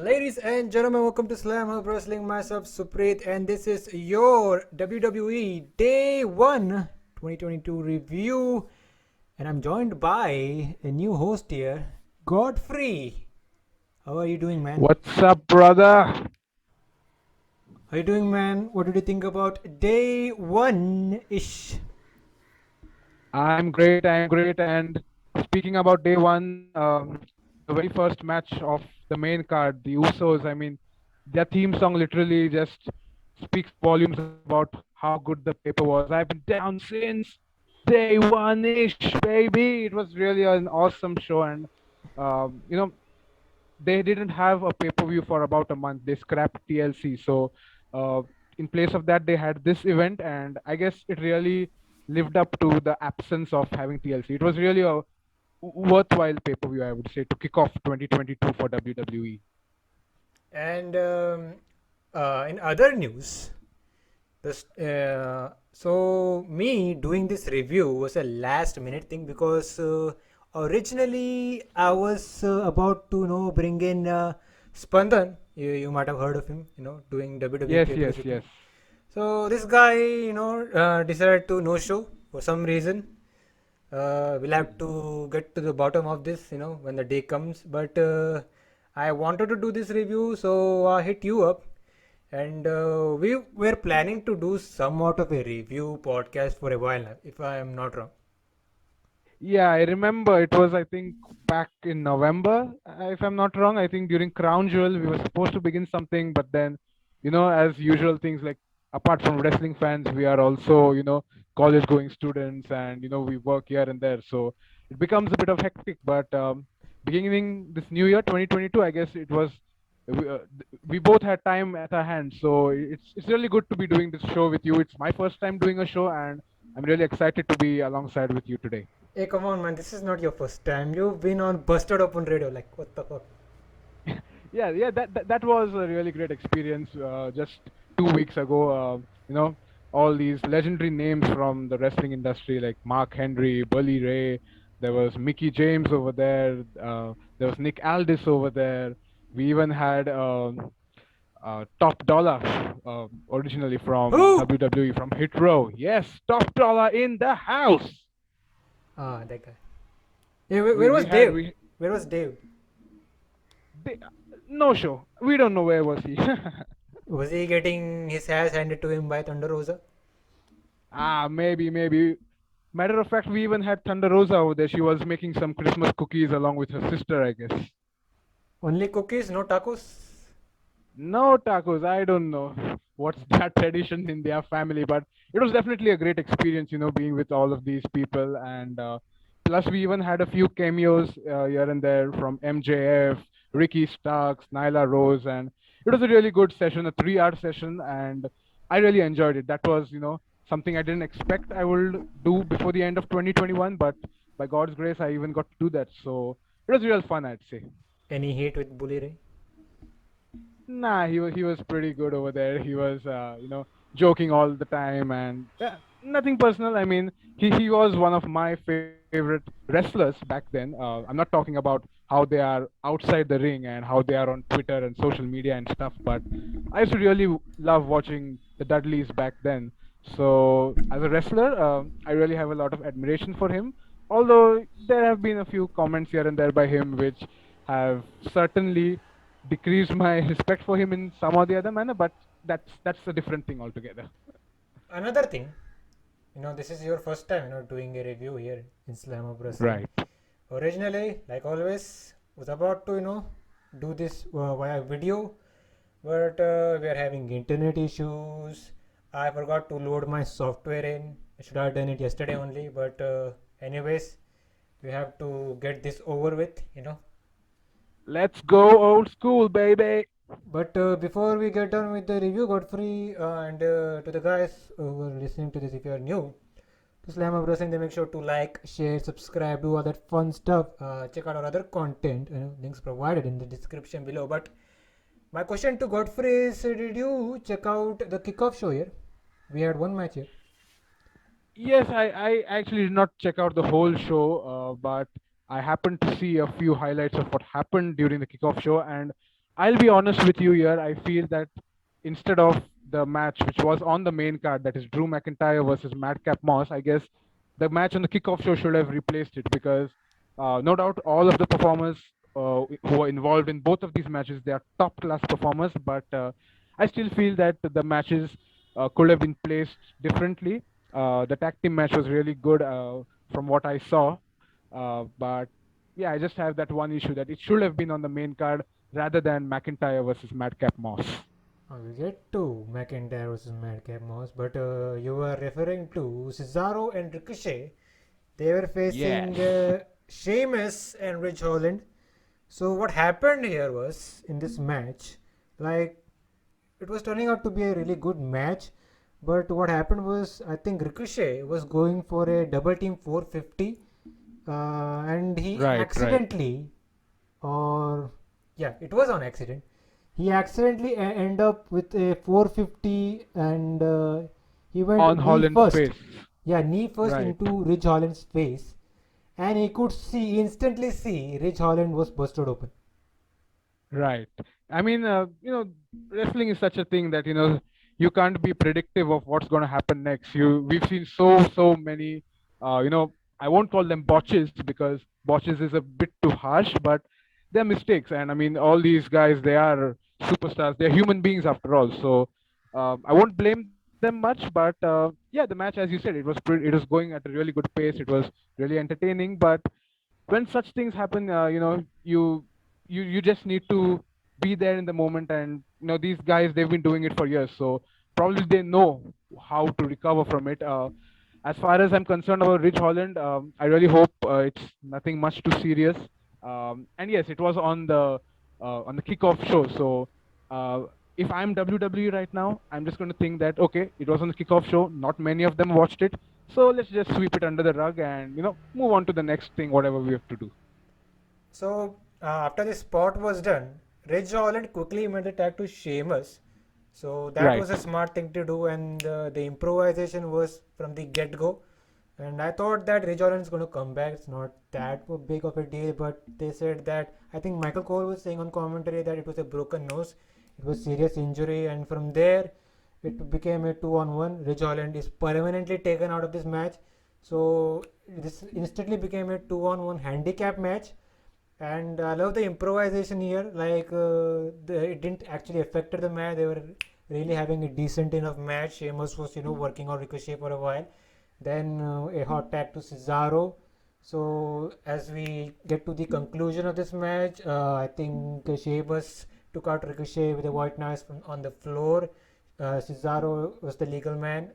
Ladies and gentlemen, welcome to Slamhub Wrestling. Myself, Suprit, and this is your WWE Day 1 2022 review. And I'm joined by a new host here, Godfrey. How are you doing, man? What's up, brother? How are you doing, man? What did you think about Day 1 ish? I'm great. And speaking about day one, the very first match of the main card, the USOS, their theme song literally just speaks volumes about how good the paper was. I've been down since day one ish, baby. It was really an awesome show. And, you know, they didn't have a pay-per-view for about a month. They scrapped TLC. So uh, in place of that, they had this event, and I guess it really lived up to the absence of having TLC. It was really a worthwhile pay-per-view, I would say, to kick off 2022 for WWE. And in other news, so me doing this review was a last minute thing because originally I was about to bring in Spandan. You might have heard of him, doing WWE Yes, yes, pay-per-views with me. yes. So this guy, decided to no show for some reason. We'll have to get to the bottom of this, when the day comes. But I wanted to do this review, so I hit you up. And we were planning to do somewhat of a review podcast for a while now, if I am not wrong. Yeah, I remember it was, I think, back in November, if I'm not wrong. I think during Crown Jewel, we were supposed to begin something, but then, as usual things like apart from wrestling fans, we are also, college going students and, we work here and there. So it becomes a bit of hectic. But beginning this new year, 2022, I guess it was, we both had time at our hands. So it's really good to be doing this show with you. It's my first time doing a show, and I'm really excited to be alongside with you today. Hey, come on, man, this is not your first time. You've been on Busted Open Radio. Like, what the fuck? Yeah, that was a really great experience. Just 2 weeks ago, all these legendary names from the wrestling industry like Mark Henry, Bully Ray. There was Mickey James over there. There was Nick Aldis over there. We even had Top Dollar, originally from Who? WWE, from Hit Row. Yes, Top Dollar in the house. Ah, that guy. Hey, where We was we had Dave? we Where was Dave? they, no show. We don't know where was he. Was he getting his ass handed to him by Thunder Rosa? Maybe. Matter of fact, we even had Thunder Rosa over there. She was making some Christmas cookies along with her sister, I guess. Only cookies, no tacos? No tacos. I don't know what's that tradition in their family, but it was definitely a great experience, being with all of these people. And plus, we even had a few cameos here and there from MJF, Ricky Starks, Nyla Rose, and it was a really good session, a 3 hour session, and I really enjoyed it. That was, something I didn't expect I would do before the end of 2021, but by God's grace, I even got to do that. So it was real fun, I'd say. Any hate with Bully Ray? Nah, he was pretty good over there. He was joking all the time and nothing personal. I mean, he was one of my favorite wrestlers back then. I'm not talking about how they are outside the ring and how they are on Twitter and social media and stuff, but I used to really love watching the Dudleys back then. So as a wrestler, I really have a lot of admiration for him. Although there have been a few comments here and there by him which have certainly decrease my respect for him in some or the other manner, but that's a different thing altogether. Another thing, this is your first time, doing a review here in Slamhub Wrestling. Right. Originally, like always, was about to, do this via video, but we are having internet issues. I forgot to load my software in. I should have done it yesterday only, but anyways, we have to get this over with. Let's go old school, baby. But before we get done with the review, Godfrey, and to the guys who are listening to this, if you are new to Slam Up Wrestling, then make sure to like, share, subscribe, do all that fun stuff. Check out our other content, links provided in the description below. But my question to Godfrey is, did you check out the kickoff show here? We had one match here. Yes, I actually did not check out the whole show, but I happened to see a few highlights of what happened during the kickoff show, and I'll be honest with you here. I feel that instead of the match which was on the main card, that is Drew McIntyre versus Madcap Moss, I guess the match on the kickoff show should have replaced it because no doubt all of the performers who are involved in both of these matches, they are top class performers, but I still feel that the matches could have been placed differently. The tag team match was really good from what I saw, but yeah, I just have that one issue that it should have been on the main card rather than McIntyre versus Madcap Moss. We'll get to McIntyre versus Madcap Moss, but you were referring to Cesaro and Ricochet. They were facing Yes. Sheamus and Rich Holland. So what happened here was in this match, like it was turning out to be a really good match, but what happened was I think Ricochet was going for a double team 450, and he Right, right. accidentally, or yeah, it was on accident. He accidentally end up with a 450, and he went On knee Holland's first. face. Yeah, knee first Right, into Ridge Holland's face, and he could see instantly see Ridge Holland was busted open. right. I mean, wrestling is such a thing that you can't be predictive of what's going to happen next. We've seen so many, I won't call them botches because botches is a bit too harsh, but they're mistakes. And I mean, all these guys, they are superstars. They're human beings after all. So I won't blame them much. But yeah, the match, as you said, it was going at a really good pace. It was really entertaining. But when such things happen, you just need to be there in the moment. And these guys, they've been doing it for years, so probably they know how to recover from it. As far as I'm concerned about Rich Holland, I really hope it's nothing much too serious. And yes, it was on the kickoff show. So uh, if I'm WWE right now, I'm just going to think that okay, it was on the kickoff show. Not many of them watched it, so let's just sweep it under the rug and move on to the next thing, whatever we have to do. So after the spot was done, Ridge Holland quickly made the tag to Sheamus. So that Right. was a smart thing to do, and the improvisation was from the get go. And I thought that Ridge Holland is going to come back. It's not that big of a deal, but they said that I think Michael Cole was saying on commentary that it was a broken nose, it was serious injury, and from there it became a 2-on-1. Ridge Holland is permanently taken out of this match. So this instantly became a 2-on-1 handicap match, and I love the improvisation here. Like it didn't actually affect the match. They were really having a decent enough match. Sheamus was working on Ricochet for a while. Then a hot tag to Cesaro. So as we get to the conclusion of this match, I think Sheamus took out Ricochet with a white knife on the floor. Cesaro was the legal man.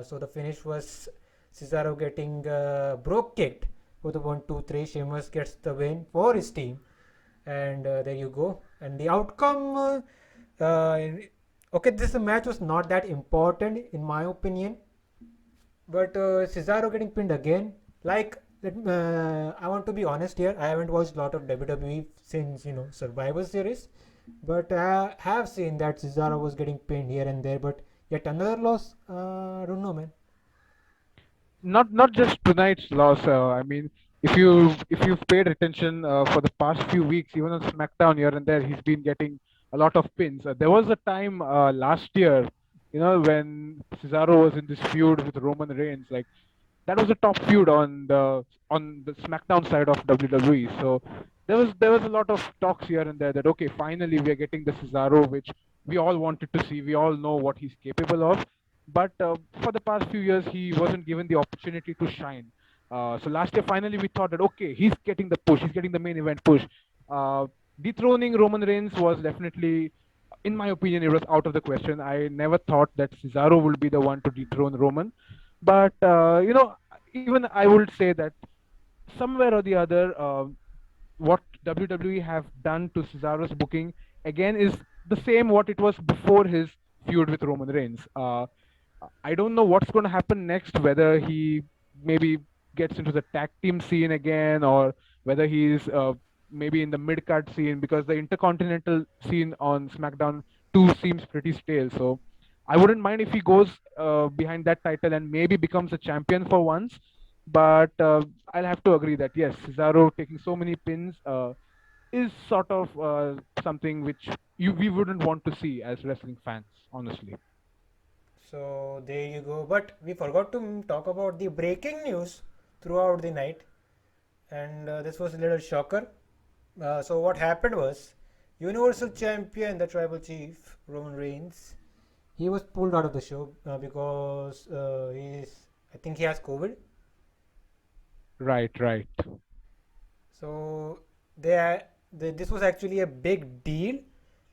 So the finish was Cesaro getting broke kicked with a 1-2-3. Sheamus gets the win for his team, and there you go. And the outcome, okay, this match was not that important in my opinion, but Cesaro getting pinned again. Like, I want to be honest here. I haven't watched a lot of WWE since Survivor Series, but I have seen that Cesaro was getting pinned here and there. But yet another loss. I don't know, man. Not just tonight's loss. I mean, if you've paid attention for the past few weeks, even on SmackDown here and there, he's been getting a lot of pins. There was a time last year, when Cesaro was in this feud with Roman Reigns. Like that was a top feud on the SmackDown side of WWE. So there was a lot of talks here and there that okay, finally we are getting the Cesaro which we all wanted to see. We all know what he's capable of, but for the past few years he wasn't given the opportunity to shine. So last year finally we thought that okay, he's getting the push. He's getting the main event push. Uh, Dethroning Roman Reigns was definitely, in my opinion, it was out of the question. I never thought that Cesaro would be the one to dethrone Roman. But even I would say that somewhere or the other, what WWE have done to Cesaro's booking again is the same what it was before his feud with Roman Reigns. I don't know what's going to happen next, whether he maybe gets into the tag team scene again, or whether he's maybe in the mid card scene, because the intercontinental scene on SmackDown 2 seems pretty stale. So I wouldn't mind if he goes behind that title and maybe becomes a champion for once. But I'll have to agree that yes, Cesaro taking so many pins. is sort of something which we wouldn't want to see as wrestling fans, honestly. So there you go. But we forgot to talk about the breaking news throughout the night, and this was a little shocker. So what happened was, Universal Champion, the Tribal Chief Roman Reigns, he was pulled out of the show because I think he has COVID. Right, right. So this was actually a big deal.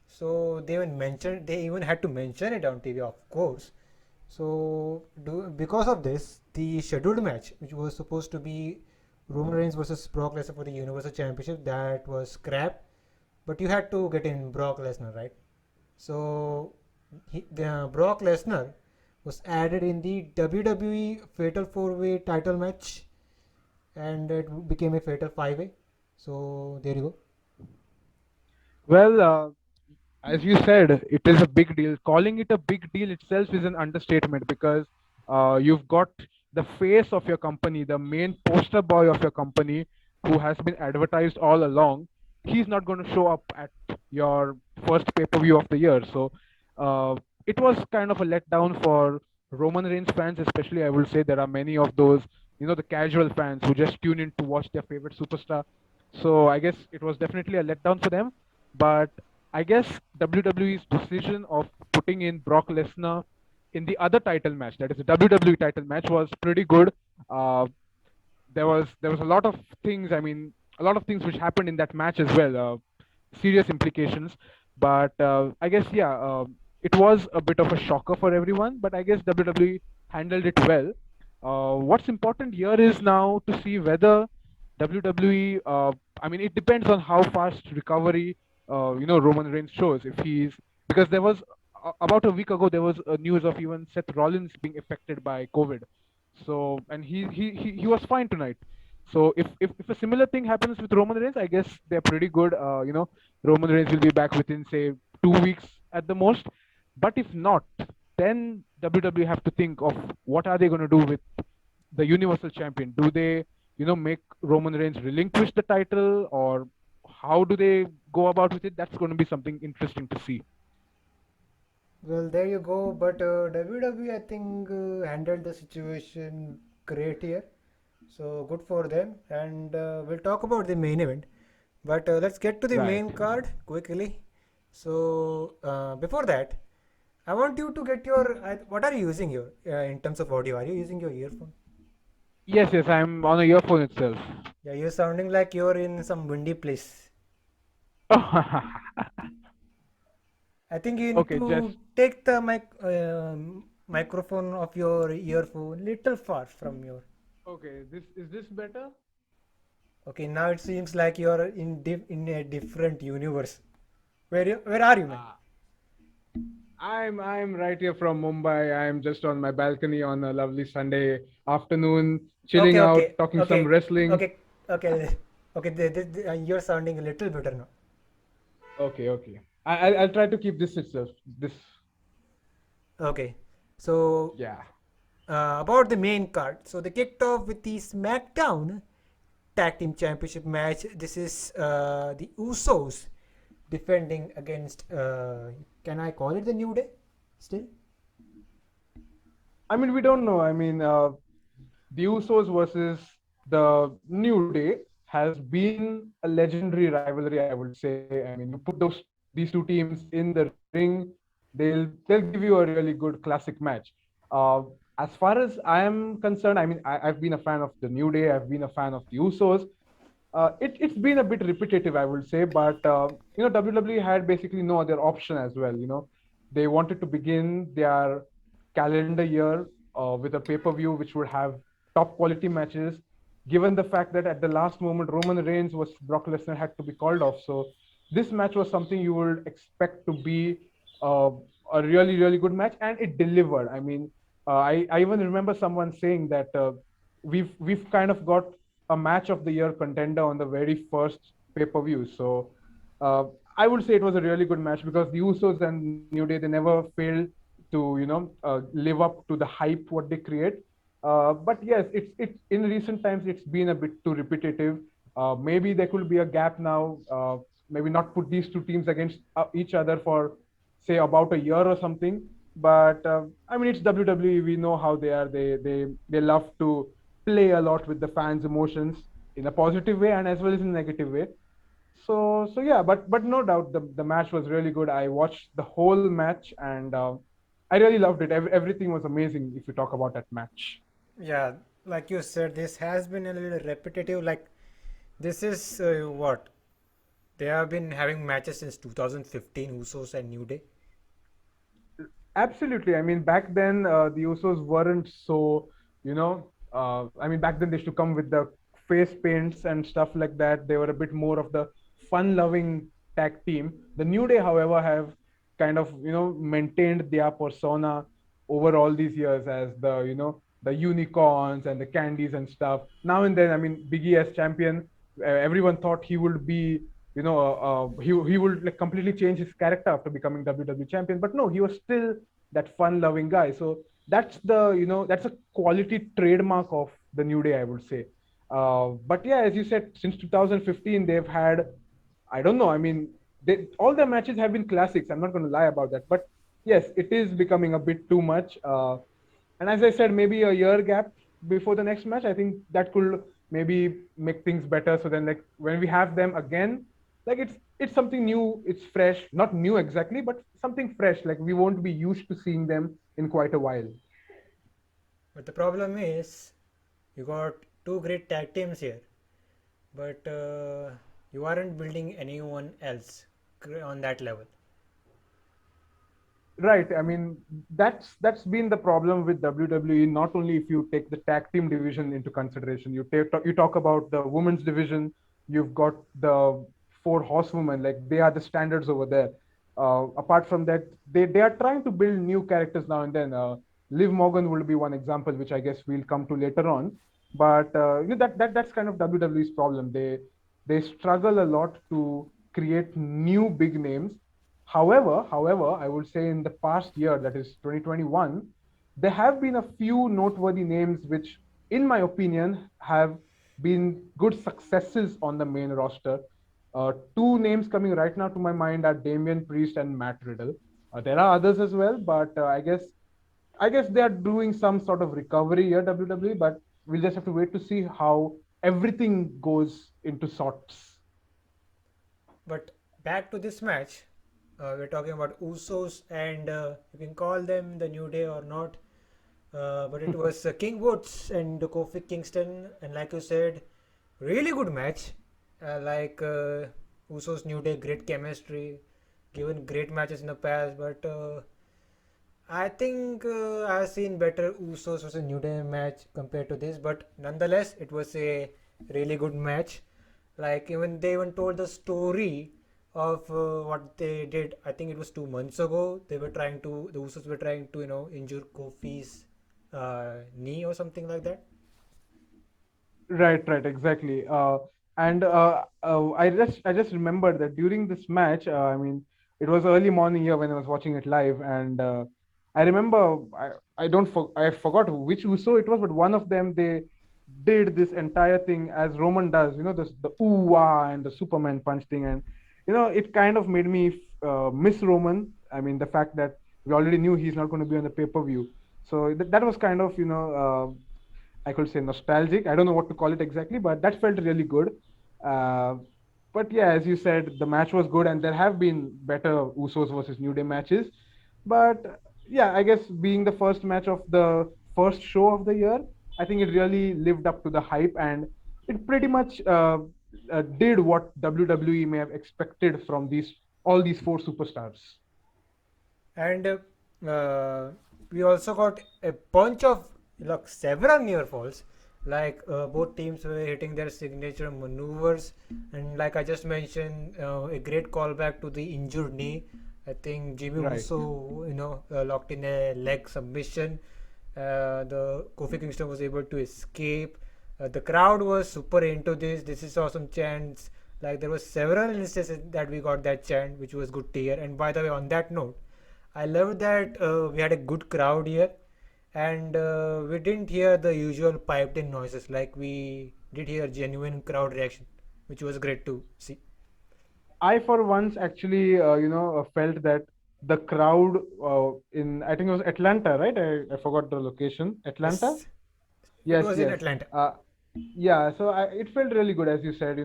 So they even had to mention it on TV, of course. So because of this, the scheduled match, which was supposed to be Roman Reigns versus Brock Lesnar for the Universal Championship, that was scrapped. But you had to get in Brock Lesnar, right? So Brock Lesnar was added in the WWE Fatal 4-Way title match, and it became a Fatal 5-Way. So there you go. Well, as you said, it is a big deal. Calling it a big deal itself is an understatement because you've got the face of your company, the main poster boy of your company, who has been advertised all along. He's not going to show up at your first pay per view of the year. So it was kind of a letdown for Roman Reigns fans, especially. I will say there are many of those, the casual fans who just tune in to watch their favorite superstar. So I guess it was definitely a letdown for them. But I guess WWE's decision of putting in Brock Lesnar in the other title match, that is the WWE title match, was pretty good. Uh, there was a lot of things. I mean, a lot of things which happened in that match as well. Serious implications. But I guess it was a bit of a shocker for everyone. But I guess WWE handled it well. What's important here is now to see whether WWE. I mean, it depends on how fast recovery Roman Reigns shows. If he's because there was about a week ago there was a news of even Seth Rollins being affected by COVID. So and he was fine tonight. So if a similar thing happens with Roman Reigns, I guess they're pretty good. Roman Reigns will be back within say 2 weeks at the most. But if not, then WWE have to think of what are they going to do with the Universal Champion. Do they make Roman Reigns relinquish the title, or how do they go about with it? That's going to be something interesting to see. Well, there you go. But WWE, I think, handled the situation great here. So good for them. And we'll talk about the main event. But let's get to the Right. main card quickly. So before that, I want you to get your. What are you using here in terms of audio? Are you using your earphone? Yes, yes, I'm on a earphone itself. Yeah, you're sounding like you're in some windy place. I think you need Okay, to just take the microphone of your earphone little far from your. okay. This is this better? Okay, now it seems like you're in a different universe. Where are you, man? Ah, I'm right here from Mumbai. I'm just on my balcony on a lovely Sunday afternoon, chilling Okay, out, okay, talking some okay, wrestling. okay, okay, okay. You're sounding a little better now. Okay, okay. I'll try to keep this itself. This Okay, so yeah. about the main card. So they kicked off with the Smackdown Tag Team Championship match. This is the Usos defending against. Can I call it the New Day? Still. I mean, we don't know. I mean, the Usos versus the New Day has been a legendary rivalry, I would say. I mean, you put these two teams in the ring, they'll give you a really good classic match. Uh, as far as I am concerned, I mean, I've been a fan of the New Day, I've been a fan of the Usos. It's been a bit repetitive, I would say, but WWE had basically no other option as well. They wanted to begin their calendar year with a pay-per-view which would have top quality matches. Given the fact that at the last moment Roman Reigns was Brock Lesnar had to be called off, so this match was something you would expect to be uh, a really really good match, and it delivered. I mean, I even remember someone saying that we've kind of got a match of the year contender on the very first pay per view. So uh, I would say it was a really good match because the Usos and New Day they never failed to live up to the hype what they create. But yes, it's in recent times it's been a bit too repetitive. Maybe there could be a gap now. Maybe not put these two teams against each other for say about a year or something. But I mean, it's WWE. We know how they are. They love to play a lot with the fans' emotions in a positive way and as well as in a negative way. So yeah, but no doubt the match was really good. I watched the whole match and I really loved it. Everything was amazing. If you talk about that match. Yeah, like you said, this has been a little repetitive. Like, this is what? They have been having matches since 2015, Usos and New Day. Absolutely. I mean, back then the Usos weren't so, I mean, back then they used to come with the face paints and stuff like that. They were a bit more of the fun-loving tag team. The New Day, however, have kind of, maintained their persona over all these years as the unicorns and the candies and stuff. Now and then, I mean, Biggie as champion, everyone thought he would be he would like completely change his character after becoming WWE champion. But no, he was still that fun-loving guy. So that's a quality trademark of the New Day, I would say. But yeah, as you said, since 2015, they've had I don't know. I mean, all their matches have been classics. I'm not going to lie about that. But yes, it is becoming a bit too much. And as I said, maybe a year gap before the next match. I think that could maybe make things better. So then, like when we have them again, like it's something new. It's fresh, not new exactly, but something fresh. Like we won't be used to seeing them in quite a while. But the problem is, you got two great tag teams here, but you aren't building anyone else on that level. Right. I mean, that's been the problem with WWE. Not only if you take the tag team division into consideration, you talk about the women's division. You've got the four horsewomen, like they are the standards over there. Apart from that, they are trying to build new characters now and then. Liv Morgan will be one example, which I guess we'll come to later on. But that's kind of WWE's problem. They struggle a lot to create new big names. However, I would say in the past year, that is 2021, there have been a few noteworthy names which, in my opinion, have been good successes on the main roster. Two names coming right now to my mind are Damian Priest and Matt Riddle. There are others as well, but I guess they are doing some sort of recovery here, WWE. But we'll just have to wait to see how everything goes into sorts. But back to this match, we're talking about Usos, and you can call them the New Day or not. But it was King Woods and Kofi Kingston, and like you said, really good match. Usos New Day, great chemistry, given great matches in the past. But I think I've seen better Usos versus New Day match compared to this. But nonetheless, it was a really good match. Like even they even told the story of what they did. I think it was 2 months ago. The Usos were trying to injure Kofi's knee or something like that. Right, exactly. And I just remembered that during this match, I mean, it was early morning here when I was watching it live, and I remember I forgot which Uso it was, but one of them they did this entire thing as Roman does, this the ooh wah and the Superman punch thing, and it kind of made me miss Roman. I mean, the fact that we already knew he's not going to be on the pay-per-view, so that was kind of I could say nostalgic. I don't know what to call it exactly, but that felt really good. Uh, but yeah, as you said, the match was good, and there have been better Usos versus New Day matches. But yeah, I guess being the first match of the first show of the year, I think it really lived up to the hype, and it pretty much did what WWE may have expected from these all these four superstars. And we also got a bunch of several near falls. Both teams were hitting their signature maneuvers, and like I just mentioned, a great callback to the injured knee. I think Jimmy Right. Uso, locked in a leg submission. The Kofi Kingston was able to escape. The crowd was super into this. This is awesome chants. Like there was several instances that we got that chant, which was good to hear. And by the way, on that note, I love that we had a good crowd here, and we didn't hear the usual piped in noises. Like we did hear genuine crowd reaction. which was great to see. I for once actually, felt that the crowd in, I think it was Atlanta, right? I forgot the location. Atlanta? Yes, it Yes, was in yes. Atlanta. Uh, yeah, so it felt really good, as you said,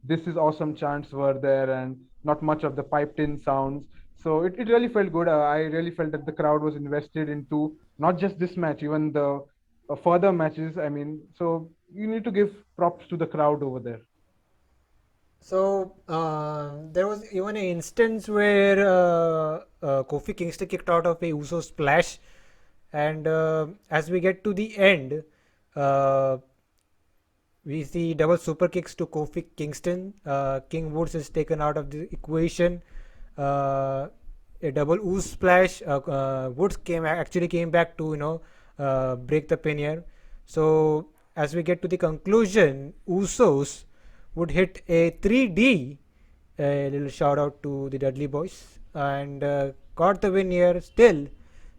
this is awesome chants were there and not much of the piped in sounds. So it really felt good. I really felt that the crowd was invested into not just this match, even the further matches. I mean, so you need to give props to the crowd over there. So there was even an instance where Kofi Kingston kicked out of a Uso splash, and as we get to the end, uh, we see double super kicks to Kofi Kingston. King Woods is taken out of the equation. Uh, a double ooze splash. Woods actually came back to break the pin here. So as we get to the conclusion, Usos would hit a 3D. A little shout out to the Dudley Boys and got the win here. Still,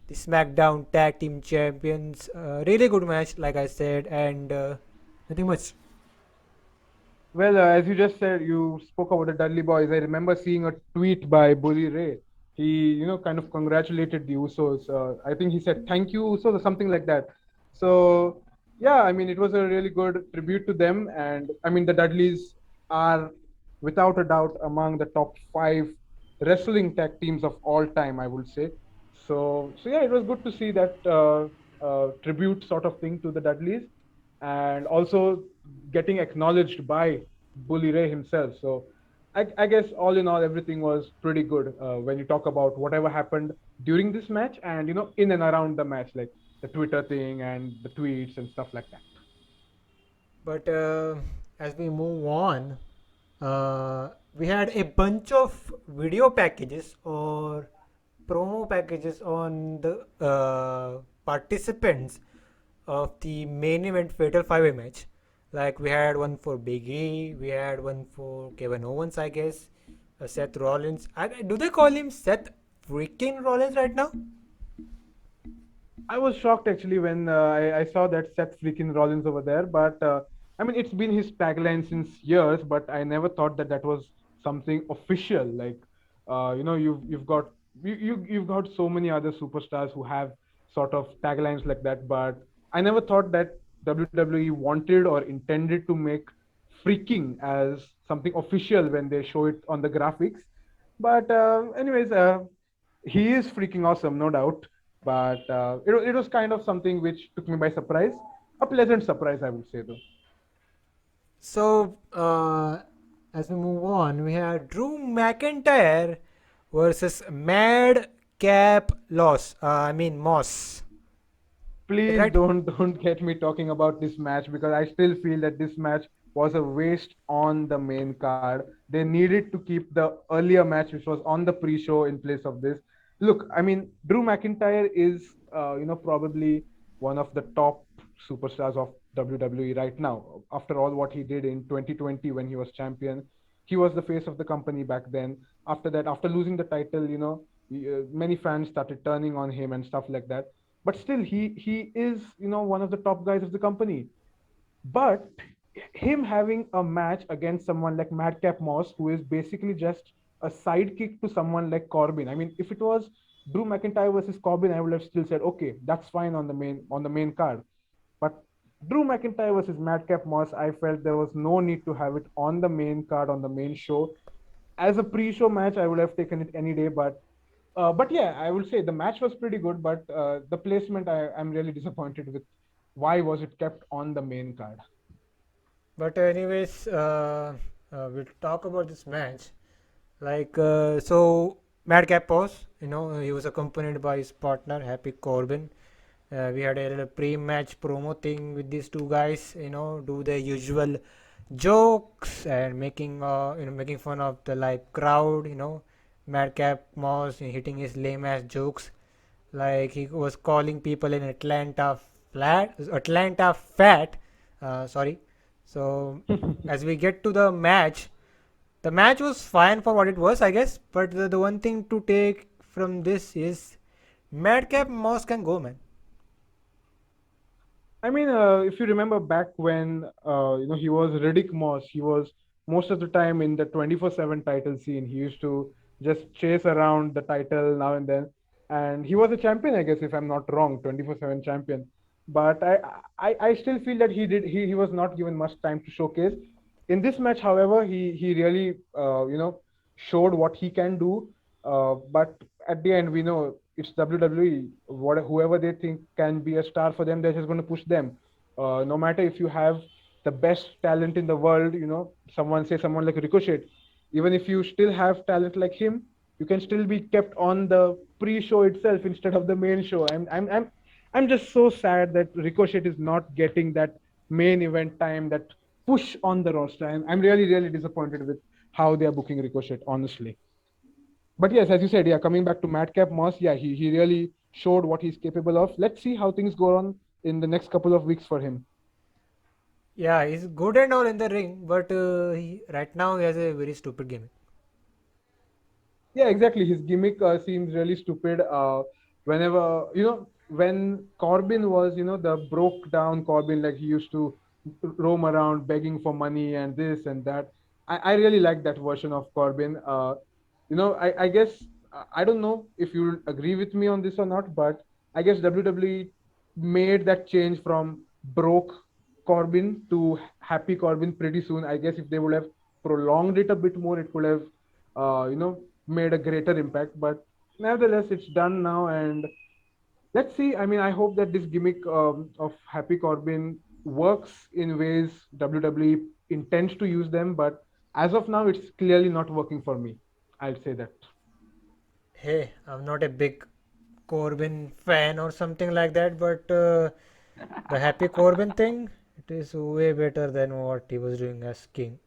the SmackDown Tag Team Champions. Really good match, like I said, and nothing much. Well, as you just said, you spoke about the Dudley Boys. I remember seeing a tweet by Bully Ray. He, kind of congratulated the Usos. I think he said, "Thank you, Usos," or something like that. So, yeah, I mean, it was a really good tribute to them. And I mean, the Dudleys are, without a doubt, among the top five wrestling tag teams of all time, I would say. So yeah, it was good to see that tribute sort of thing to the Dudleys, and also getting acknowledged by Bully Ray himself. So I guess all in all, everything was pretty good when you talk about whatever happened during this match and in and around the match, like the Twitter thing and the tweets and stuff like that. But as we move on, we had a bunch of video packages or promo packages on the participants of the main event Fatal 5-Way match. Like we had one for Big E, we had one for Kevin Owens, I guess, Seth Rollins. Do they call him Seth freaking Rollins right now? I was shocked actually when I saw that Seth freaking Rollins over there. But I mean, it's been his tagline since years, but I never thought that that was something official. Like, you've got you've got so many other superstars who have sort of taglines like that, but I never thought that WWE wanted or intended to make freaking as something official when they show it on the graphics. But anyways, he is freaking awesome, no doubt. But it was kind of something which took me by surprise. A pleasant surprise, I would say, though. So, as we move on, we have Drew McIntyre versus Madcap Moss. Is Please right? don't get me talking about this match, because I still feel that this match was a waste on the main card. They needed to keep the earlier match, which was on the pre-show, in place of this. Look, I mean, Drew McIntyre is probably one of the top superstars of WWE right now. After all what he did in 2020 when he was champion, he was the face of the company back then. After that, after losing the title, many fans started turning on him and stuff like that, but still he is one of the top guys of the company. But him having a match against someone like Madcap Moss, who is basically just a sidekick to someone like Corbin. I mean, if it was Drew McIntyre versus Corbin, I would have still said, okay, that's fine on the main card. But Drew McIntyre versus Madcap Moss, I felt there was no need to have it on the main card, on the main show. As a pre-show match, I would have taken it any day. But yeah, I would say the match was pretty good. But the placement, I'm really disappointed with. Why was it kept on the main card? But anyways, we'll talk about this match. Madcap Moss, he was accompanied by his partner Happy Corbin. We had a little pre-match promo thing with these two guys. Do the usual jokes and making fun of the live crowd. Madcap Moss hitting his lame ass jokes, like he was calling people in Atlanta fat. Sorry. So as we get to the match was fine for what it was, I guess. But the one thing to take from this is Madcap Moss can go, man. I mean, if you remember back when he was Riddick Moss, he was most of the time in the 24/7 title scene. He used to just chase around the title now and then, and he was a champion, I guess, if I'm not wrong, 24/7 champion. But I still feel that he was not given much time to showcase. In this match, however, he really showed what he can do. But at the end, we know it's WWE. Whoever they think can be a star for them, they're just going to push them. No matter if you have the best talent in the world, someone like Ricochet, even if you still have talent like him, you can still be kept on the pre-show itself instead of the main show. I'm just so sad that Ricochet is not getting that main event time, that push on the roster. I'm really, really disappointed with how they are booking Ricochet, honestly. But yes, as you said, yeah, coming back to Madcap Moss, yeah, he really showed what he's capable of. Let's see how things go on in the next couple of weeks for him. Yeah, he's good and all in the ring, but right now he has a very stupid gimmick. Yeah, exactly. His gimmick seems really stupid. Whenever when Corbin was the broke down Corbin, like he used to roam around begging for money and this and that. I really like that version of Corbin. I guess I don't know if you agree with me on this or not, but I guess WWE made that change from broke Corbin to happy Corbin pretty soon. I guess if they would have prolonged it a bit more, it could have made a greater impact. But nevertheless, it's done now, and let's see. I mean, I hope that this gimmick of Happy Corbin works in ways WWE intends to use them. But as of now, it's clearly not working for me. I'll say that. Hey, I'm not a big Corbin fan or something like that, but the Happy Corbin thing, it is way better than what he was doing as King.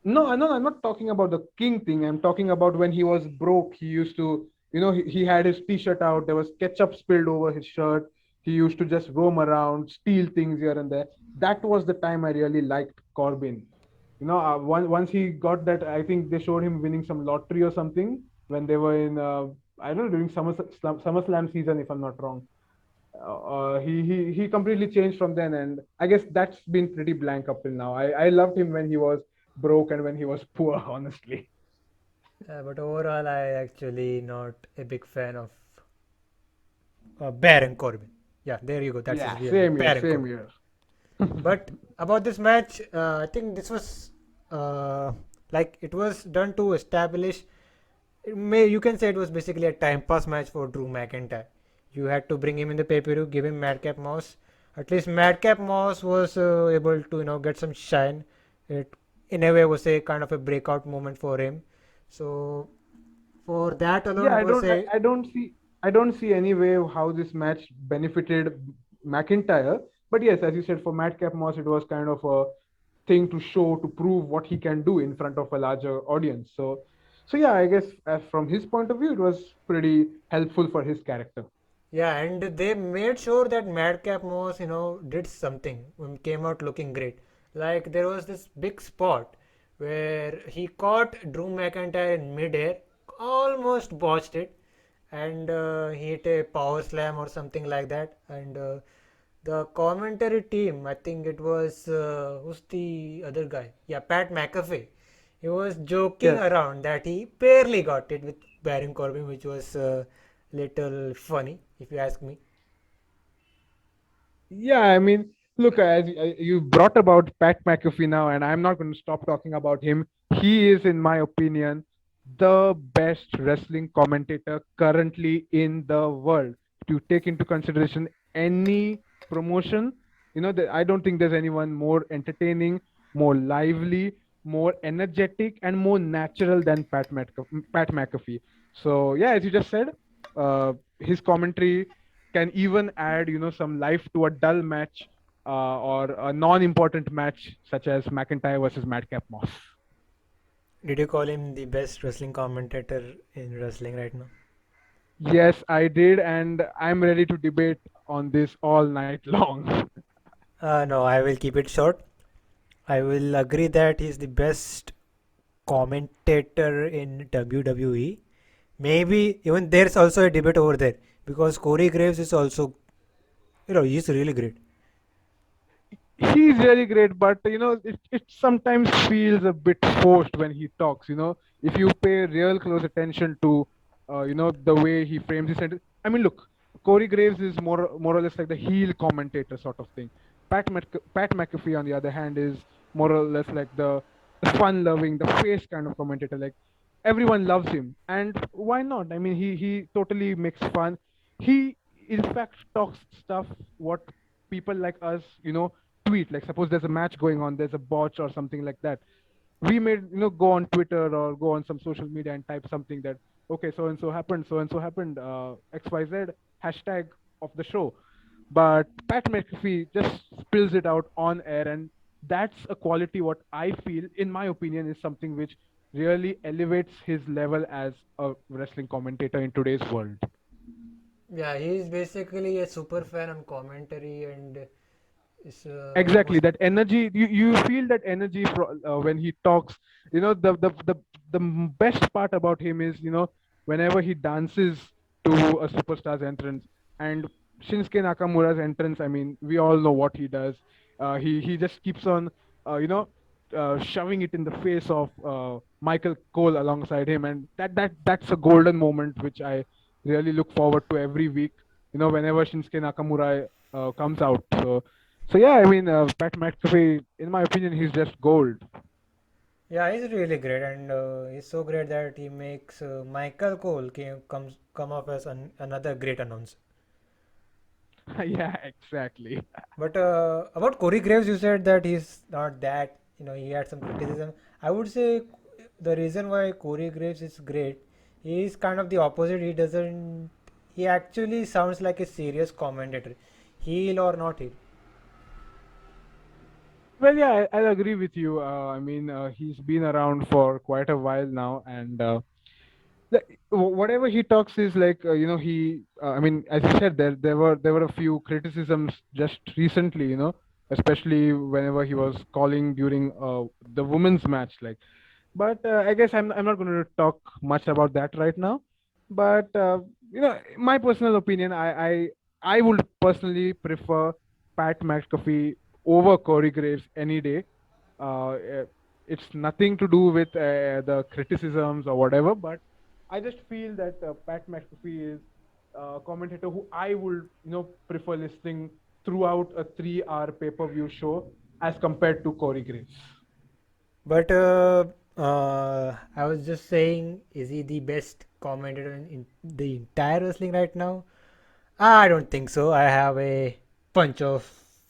No, I'm not talking about the king thing. I'm talking about when he was broke. He used to, he had his t-shirt out. There was ketchup spilled over his shirt. He used to just roam around, steal things here and there. That was the time I really liked Corbin. Once he got that, I think they showed him winning some lottery or something when they were in, I don't know, during SummerSlam season, if I'm not wrong. He completely changed from then, and I guess that's been pretty blank up till now. I loved him when he was broke and when he was poor, honestly. But overall, I actually not a big fan of Baron Corbin. Yeah, there you go. That's his Yeah, real name, same here, Baron same Corbin. here. But about this match, I think this was uh, like it was done to establish. You can say it was basically a time pass match for Drew McIntyre. You had to bring him in the pay per view, give him Madcap Moss. At least Madcap Moss was able to get some shine. It in a way was a kind of a breakout moment for him. So for that alone, Yeah, it was a I don't see any way how this match benefited McIntyre. But yes, as you said, for Madcap Moss, it was kind of a thing to show, to prove what he can do in front of a larger audience. So yeah, I guess from his point of view, it was pretty helpful for his character. Yeah, and they made sure that Madcap Moss, did something, came out looking great. Like there was this big spot where he caught Drew McIntyre in midair, almost botched it, and he hit a power slam or something like that. And the commentary team, I think it was who's the other guy? Yeah, Pat McAfee. He was joking Yes. around that he barely got it with Baron Corbin, which was little funny, if you ask me. Yeah, I mean, look, as you brought about Pat McAfee now, and I'm not going to stop talking about him. He is, in my opinion, the best wrestling commentator currently in the world. To take into consideration any promotion, I don't think there's anyone more entertaining, more lively, more energetic, and more natural than Pat McAfee. So yeah, as you just said, his commentary can even add some life to a dull match, or a non-important match such as McIntyre versus Madcap Moss. Did you call him the best wrestling commentator in wrestling right now? Yes, I did, and I'm ready to debate on this all night long. No, I will keep it short. I will agree that he's the best commentator in WWE. Maybe even there's also a debate over there because Corey Graves is also, he's really great. he's really great, but it sometimes feels a bit forced when he talks. If you pay real close attention to the way he frames his sentence. I mean, look, Corey Graves is more or less like the heel commentator sort of thing. Pat McAfee, on the other hand, is more or less like the fun-loving, the face kind of commentator. Like everyone loves him, and why not? I mean, he totally makes fun. He in fact talks stuff what people like us, tweet. Like suppose there's a match going on, there's a botch or something like that. We may go on Twitter or go on some social media and type something that, okay, so and so happened, XYZ hashtag of the show. But Pat McAfee just spills it out on air, and that's a quality what I feel, in my opinion, is something which really elevates his level as a wrestling commentator in today's world. Yeah, he's basically a super fan on commentary and is Exactly, most. that energy, you feel that energy when he talks. The best part about him is, whenever he dances to a superstar's entrance. And Shinsuke Nakamura's entrance, I mean, we all know what he does. He just keeps on shoving it in the face of Michael Cole alongside him, and that's a golden moment which I really look forward to every week, whenever Shinsuke Nakamura comes out. So yeah, I mean, Pat McAfee, in my opinion, he's just gold. Yeah, he's really great, and he's so great that he makes Michael Cole come off as another great announcer. Yeah, exactly. But about Corey Graves, you said that he's not that, he had some criticism. I would say the reason why Corey Graves is great, he's kind of the opposite. He actually sounds like a serious commentator, heel or not heel. Well, yeah, I'll agree with you. I mean, he's been around for quite a while now, and whatever he talks is like, he. I mean, as you said, there were a few criticisms just recently, especially whenever he was calling during the women's match, like. But I guess I'm not going to talk much about that right now. But my personal opinion, I would personally prefer Pat McAfee over Corey Graves any day. It's nothing to do with the criticisms or whatever, but I just feel that Pat McAfee is a commentator who I would prefer listening throughout a 3-hour pay-per-view show as compared to Corey Graves. But I was just saying, is he the best commentator in the entire wrestling right now? I don't think so. I have a bunch of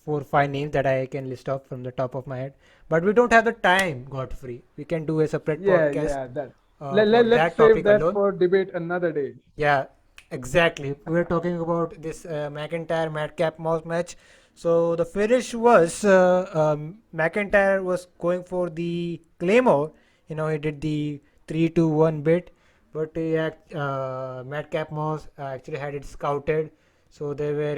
4 5 names that I can list off from the top of my head. But we don't have the time, Godfrey. We can do a separate Yeah, podcast yeah, that. for Let's that save topic that alone. for debate another day. Yeah, exactly. We were talking about this McIntyre Madcap Mouse match. So the finish was McIntyre was going for the Claymore. He did the 3-2-1 bit, but Madcap Mouse actually had it scouted. So they were,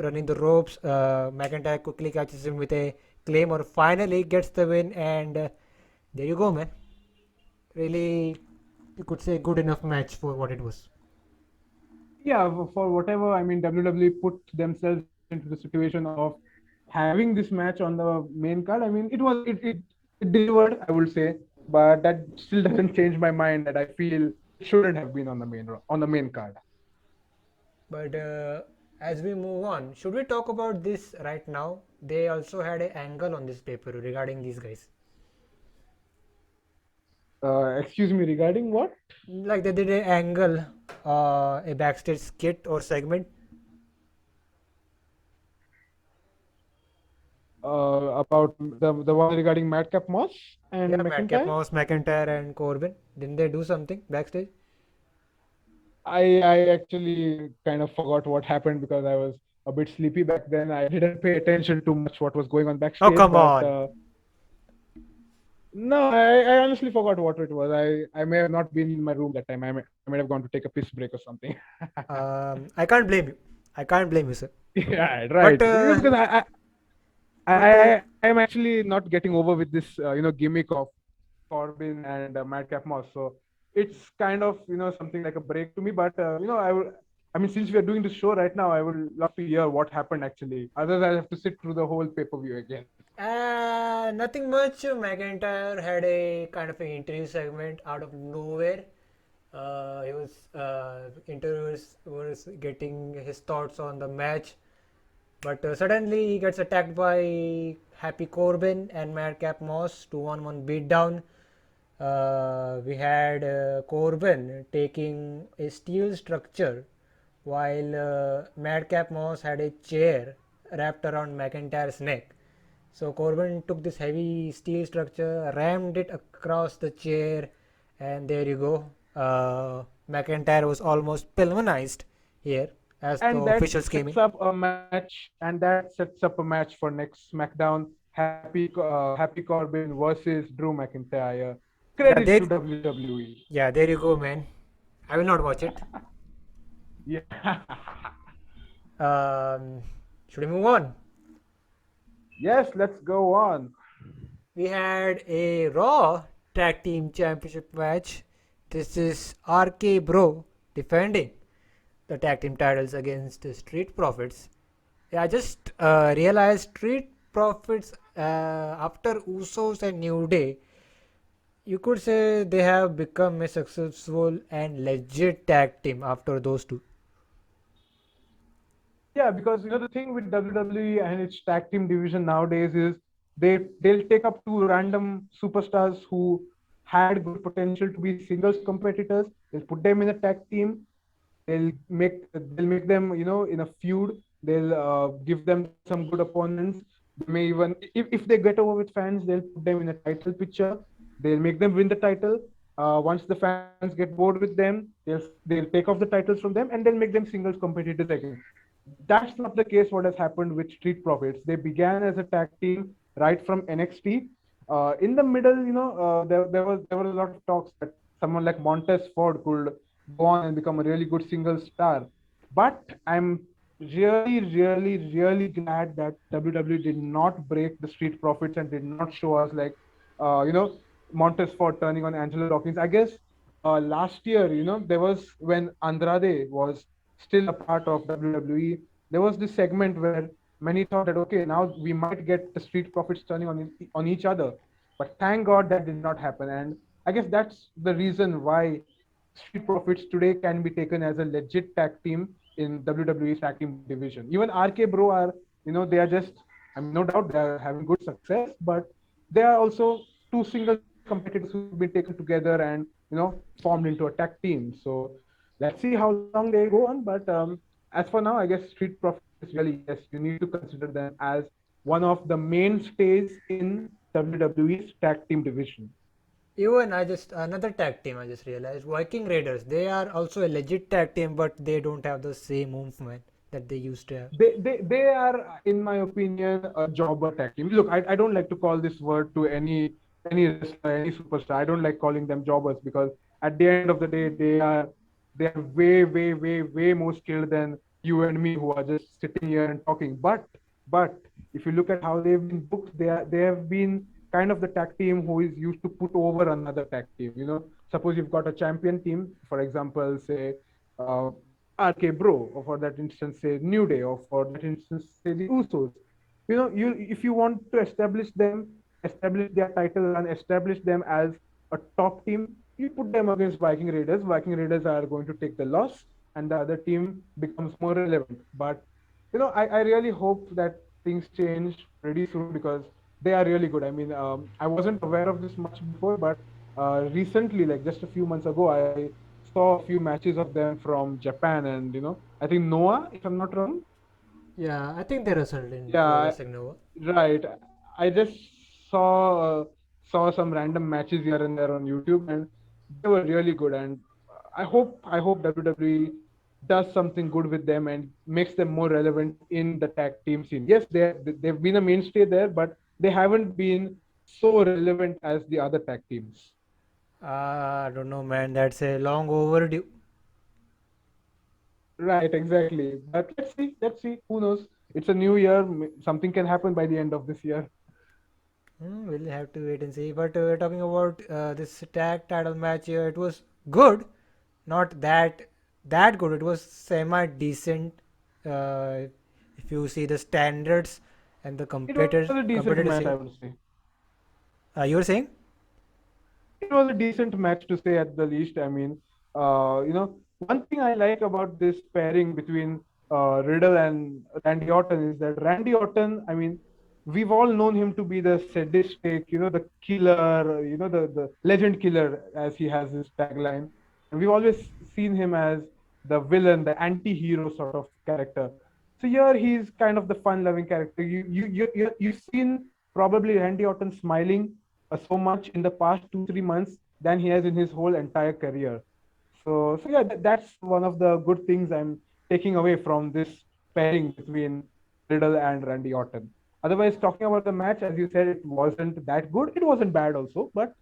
running the ropes. McIntyre quickly catches him with a Claymore. Finally gets the win, and there you go, man. Really, you could say good enough match for what it was. Yeah, for whatever, I mean, WWE put themselves into the situation of having this match on the main card. I mean, it delivered, I would say, but that still doesn't change my mind that I feel it shouldn't have been on the main card. But as we move on, should we talk about this right now? They also had an angle on this paper regarding these guys. Excuse me, regarding what? Like they did an angle, a backstage skit or segment. About the one regarding Madcap Moss and Yeah, Madcap McIntyre. Mouse, McIntyre, and Corbin. Didn't they do something backstage? I actually kind of forgot what happened because I was a bit sleepy back then. I didn't pay attention too much what was going on Oh, backstage, come but on. no, I honestly forgot what it was. I may have not been in my room that time. I might have gone to take a piss break or something. I can't blame you. I can't blame you, sir. Yeah, But, right. Because but I am actually not getting over with this gimmick of Corbin and Madcap Moss. So it's kind of something like a break to me. But I mean, since we are doing this show right now, I would love to hear what happened actually. Otherwise, I'll have to sit through the whole pay-per-view again. Nothing much. McIntyre had a kind of an interview segment out of nowhere. He was interviewers was getting his thoughts on the match, but suddenly he gets attacked by Happy Corbin and Madcap Moss 2-on-1 beatdown. We had Corbin taking a steel structure while Madcap Moss had a chair wrapped around McIntyre's neck. So Corbin took this heavy steel structure, rammed it across the chair, and there you go. McIntyre was almost pulmonized here, as the And that officials came sets in. up a match, and that sets up a match for next SmackDown. Happy Corbin versus Drew McIntyre. Yeah, Credits to WWE. there you go, man. I will not watch it. Yeah. Um, should we move on? Yes, let's go on. We had a Raw Tag Team Championship match. This is RK Bro defending the tag team titles against the Street Profits. Yeah, I just realized Street Profits after Usos and New Day, you could say they have become a successful and legit tag team after those two. Yeah, because the thing with WWE and its tag team division nowadays is they'll take up two random superstars who had good potential to be singles competitors. They'll put them in a tag team. They'll make them in a feud. They'll give them some good opponents. They may even if they get over with fans, they'll put them in a title picture. They'll make them win the title. Once the fans get bored with them, they'll take off the titles from them and then make them singles competitors again. That's not the case what has happened with Street Profits. They began as a tag team right from NXT. In the middle, there were a lot of talks that someone like Montez Ford could go on and become a really good single star. But I'm really, really, really glad that WWE did not break the Street Profits and did not show us like, Montez Ford turning on Angelo Dawkins. I guess last year, there was when Andrade was still a part of WWE. There was this segment where many thought that okay, now we might get the Street Profits turning on each other, but thank God that did not happen. And I guess that's the reason why Street Profits today can be taken as a legit tag team in WWE's tag team division. Even RK Bro are, they are just, I mean, no doubt they are having good success, but they are also two singles competitors who've been taken together and formed into a tag team. So let's see how long they go on. But as for now, I guess Street Profits really, yes, you need to consider them as one of the mainstays in WWE's tag team division. Even another tag team I just realized Viking Raiders. They are also a legit tag team, but they don't have the same movement that they used to have. They are, in my opinion, a jobber tag team. Look, I don't like to call this word to any wrestler, any superstar. I don't like calling them jobbers because at the end of the day, they are way, way, way, way more skilled than you and me who are just sitting here and talking. But if you look at how they've been booked, they have been kind of the tag team who is used to put over another tag team. Suppose you've got a champion team, for example, say uh, RK Bro, or for that instance, say New Day, or for that instance, say the Usos. You if you want to establish them, establish their title run, establish them as a top team, you put them against Viking Raiders. Viking Raiders are going to take the loss, and the other team becomes more relevant. But I really hope that things change pretty soon because they are really good. I mean, I wasn't aware of this much before, but recently, like just a few months ago, I saw a few matches of them from Japan, and I think Noah, if I'm not wrong. Yeah, I think they wrestled in Pro Yeah, Wrestling Nova. right. I just saw some random matches here and there on YouTube, and they were really good. And I hope WWE does something good with them and makes them more relevant in the tag team scene. Yes, they've been a mainstay there, but they haven't been so relevant as the other tag teams. I don't know, man. That's a long overdue. Right, exactly. But let's see. Let's see. Who knows? It's a new year. Something can happen by the end of this year. We'll have to wait and see. But talking about this tag title match, it was good. Not that that good. It was semi decent. Uh, if you see the standards and the It was a decent match, competitive I scene. would say. You were saying? It was a decent match to say at the least. I mean, one thing I like about this pairing between Riddle and Randy Orton is that Randy Orton, I mean, we've all known him to be the sadistic, the killer, the legend killer, as he has his tagline. And we've always seen him as the villain, the anti-hero sort of character. So here he's kind of the fun-loving character. You've seen probably Randy Orton smiling so much in the past 2 3 months than he has in his whole entire career. So yeah, that's one of the good things I'm taking away from this pairing between Riddle and Randy Orton. Otherwise, talking about the match, as you said, it wasn't that good. It wasn't bad also, but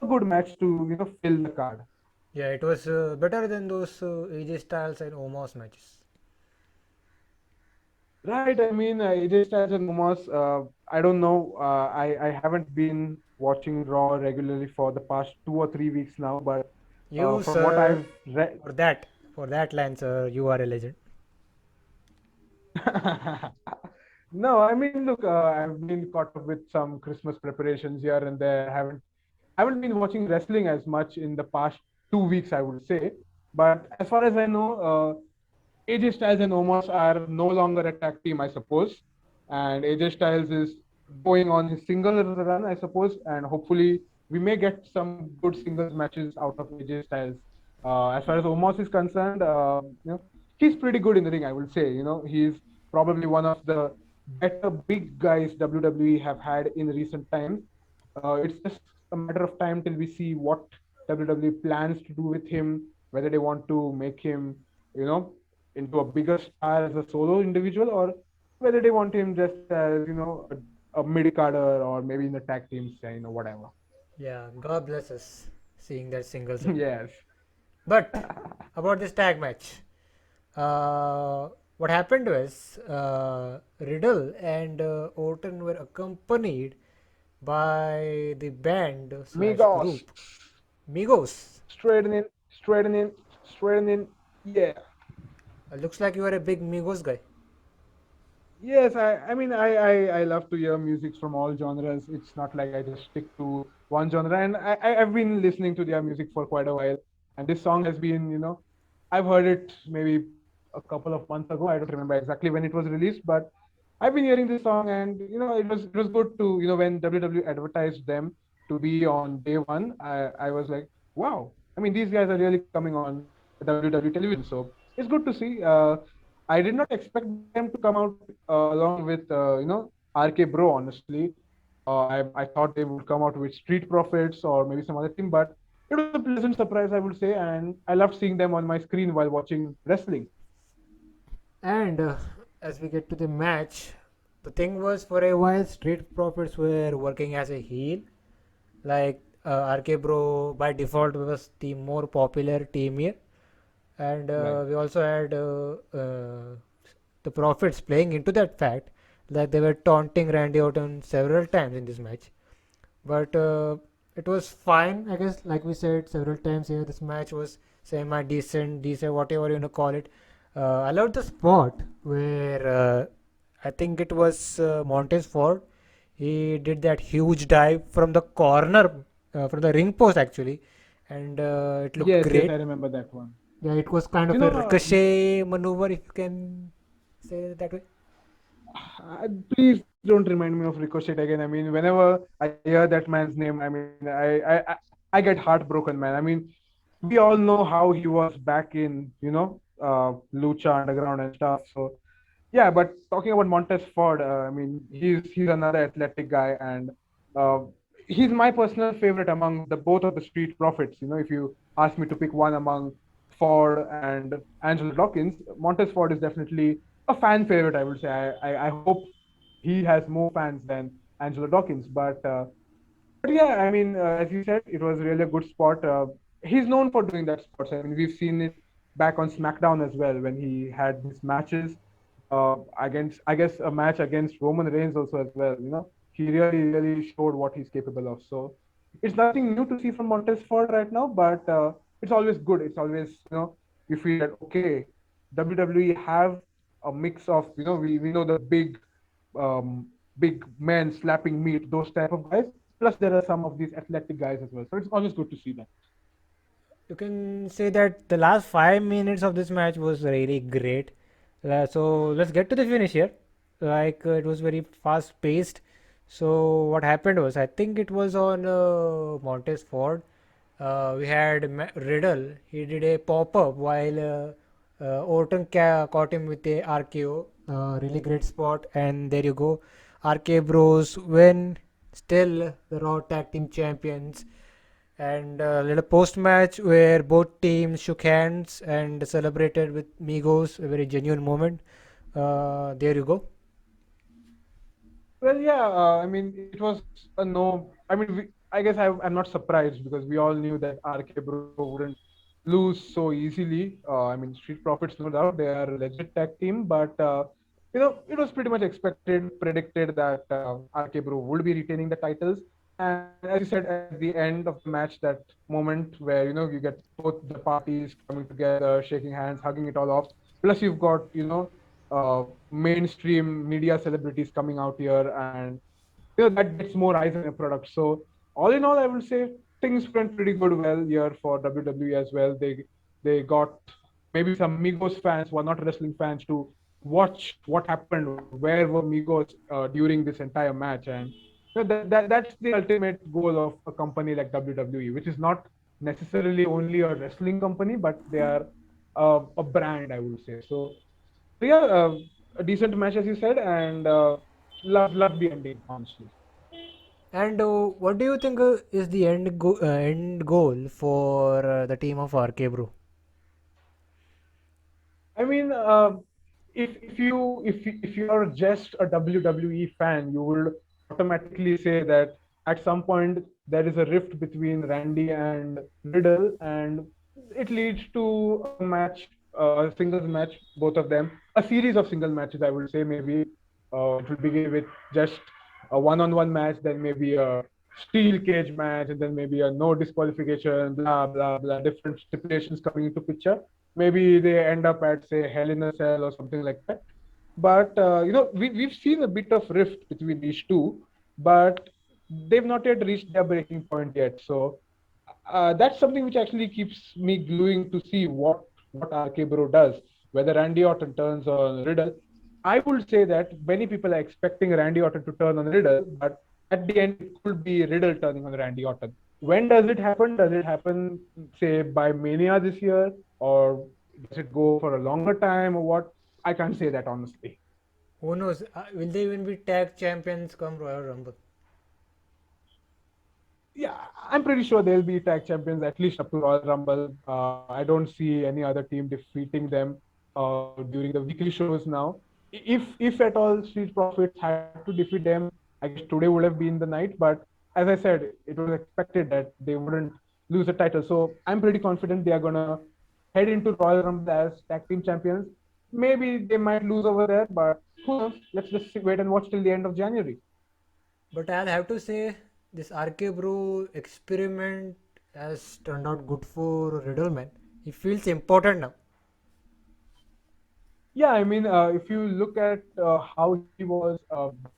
a good match to fill the card. Yeah, it was better than those AJ Styles and Omos matches. Right. I mean, AJ Styles and Omos. I don't know. I haven't been watching Raw regularly for the past 2 or 3 weeks now, but You, from what sir, I've read, for that line, sir, you are a legend. no, I mean, look, I've been caught up with some Christmas preparations here and there. I haven't been watching wrestling as much in the past 2 weeks, I would say. But as far as I know, AJ Styles and Omos are no longer a tag team, I suppose. And AJ Styles is going on his single run, I suppose. And hopefully, we may get some good singles matches out of AJ Styles. As far as Omos is concerned, he's pretty good in the ring, I would say. He's probably one of the better big guys WWE have had in recent times. It's just a matter of time till we see what WWE plans to do with him, whether they want to make him, you know, into a bigger star as a solo individual, or whether they want him just as a mid carder or maybe in the tag teams, whatever. Yeah, God bless us seeing that singles run. Yes. But about this tag match, what happened was Riddle and Orton were accompanied by the band slash Migos, group Migos. straighten in, straighten in, straighten in. Yeah. Looks like you are a big Migos guy. Yes, I mean, I love to hear music from all genres. It's not like I just stick to one genre. And I've been listening to their music for quite a while. And this song has been, I've heard it maybe a couple of months ago. I don't remember exactly when it was released, but I've been hearing this song, and it was good to when WWE advertised them to be on day one. I was like, wow. I mean, these guys are really coming on WWE television, so it's good to see. I did not expect them to come out along with RK Bro. Honestly, I thought they would come out with Street Profits or maybe some other team, but it was a pleasant surprise, I would say, and I loved seeing them on my screen while watching wrestling. And as we get to the match, the thing was for a while, Street Profits were working as a heel. Like RK Bro by default was the more popular team here, and Right. we also had the Profits playing into that fact, like they were taunting Randy Orton several times in this match. But it was fine, I guess. Like we said several times here, this match was semi decent, whatever you want to call it. I loved the spot where I think it was Montez Ford. He did that huge dive from the corner, from the ring post actually, and it looked Yes, yes, I great. remember that one. Yeah, it was kind You of a know, ricochet maneuver, if you can say it that way. please don't remind me of Ricochet again. I mean, whenever I hear that man's name, I mean, I get heartbroken, man. I mean, we all know how he was back in, Lucha Underground and stuff. So, yeah, but talking about Montez Ford, I mean, he's another athletic guy, and uh, he's my personal favorite among the both of the Street Profits. If you ask me to pick one among Ford and Angelo Dawkins, Montez Ford is definitely a fan favorite. I would say. I hope he has more fans than Angelo Dawkins, but yeah, I mean, as you said, it was really a good spot. He's known for doing that spots. I mean, we've seen it back on SmackDown as well when he had his matches against, I guess, a match against Roman Reigns also as well. He really, really showed what he's capable of. So it's nothing new to see from Montez Ford right now, but it's always good. It's always, we feel that okay, WWE have a mix of, we know the big men slapping meat, those type of guys. Plus there are some of these athletic guys as well. So it's always good to see that. You can say that the last 5 minutes of this match was really great. So let's get to the finish here. It was very fast paced. So what happened was, I think it was on Montez Ford. We had Riddle. He did a pop up while Orton caught him with a RKO. Really great spot. And there you go. RK Bros win. Still the Raw Tag Team Champions. And a little post match where both teams shook hands and celebrated with Migos, a very genuine moment. There you go. Well, yeah, I mean, it was a no. I mean, I guess I'm not surprised because we all knew that RK Bro wouldn't lose so easily. I mean, Street Profits, no doubt, they are a legit tag team, but it was pretty much expected, predicted that RK Bro would be retaining the titles. And as you said, at the end of the match, that moment where you get both the parties coming together, shaking hands, hugging it all off. Plus, you've got mainstream media celebrities coming out here, and that gets more eyes on your product. So all in all, I will say things went pretty good well here for WWE as well. They got maybe some Migos fans who are not wrestling fans to watch what happened, where were Migos during this entire match. And that's the ultimate goal of a company like WWE, which is not necessarily only a wrestling company, but they are a brand, I would say. So yeah, a decent match as you said, and love the ending, honestly. And what do you think is the end goal for the team of RK Bro? I mean, if you are just a WWE fan, you will automatically say that at some point there is a rift between Randy and Riddle, and it leads to a match, a singles match, both of them, a series of single matches. I would say maybe it will begin with just a one-on-one match, then maybe a steel cage match, and then maybe a no disqualification, blah blah blah, different stipulations coming into picture. Maybe they end up at say Hell in a Cell or something like that. But we've seen a bit of rift between these two, but they've not yet reached their breaking point yet. So that's something which actually keeps me gluing to see what RK Bro does. Whether Randy Orton turns on Riddle, I would say that many people are expecting Randy Orton to turn on Riddle, but at the end it could be Riddle turning on Randy Orton. When does it happen? Does it happen, say, by Mania this year, or does it go for a longer time, or what? I can't say that honestly. Who knows? Will they even be tag champions come Royal Rumble? Yeah, I'm pretty sure they'll be tag champions at least up to Royal Rumble. I don't see any other team defeating them during the weekly shows now. If at all Street Profits had to defeat them, I guess today would have been the night. But as I said, it was expected that they wouldn't lose the title. So I'm pretty confident they are gonna head into Royal Rumble as tag team champions. Maybe they might lose over there, but who knows? Let's just wait and watch till the end of January. But I'll have to say, this RK Bro experiment has turned out good for Riddleman. He feels important now. Yeah, I mean, if you look at how he was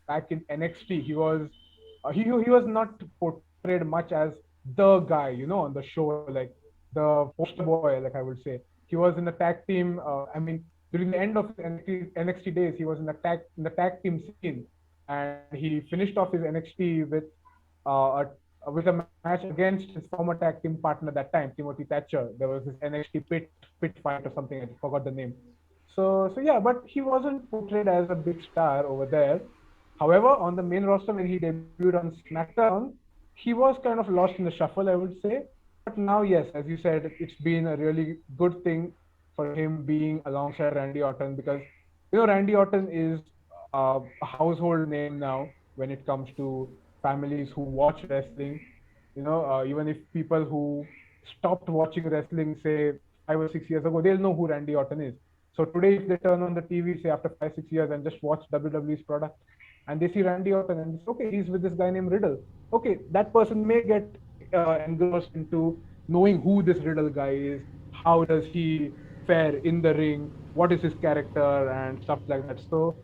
back in NXT, he was not portrayed much as the guy, on the show, like the poster boy, like I would say. He was in the tag team. I mean, during the end of his NXT days, he was in the tag team scene, and he finished off his NXT with a match against his former tag team partner that time, Timothy Thatcher. There was this NXT pit fight or something. I forgot the name. So yeah, but he wasn't portrayed as a big star over there. However, on the main roster when he debuted on SmackDown, he was kind of lost in the shuffle, I would say. But now, yes, as you said, it's been a really good thing for him being alongside Randy Orton because Randy Orton is a household name now when it comes to families who watch wrestling. Even if people who stopped watching wrestling, say 5 or 6 years ago, they'll know who Randy Orton is. So today, if they turn on the TV, say after 5, 6 years, and just watch WWE's product, and they see Randy Orton, and it's okay, he's with this guy named Riddle. Okay, that person may get engrossed into knowing who this Riddle guy is. How does he fair in the ring, what is his character and stuff like that. So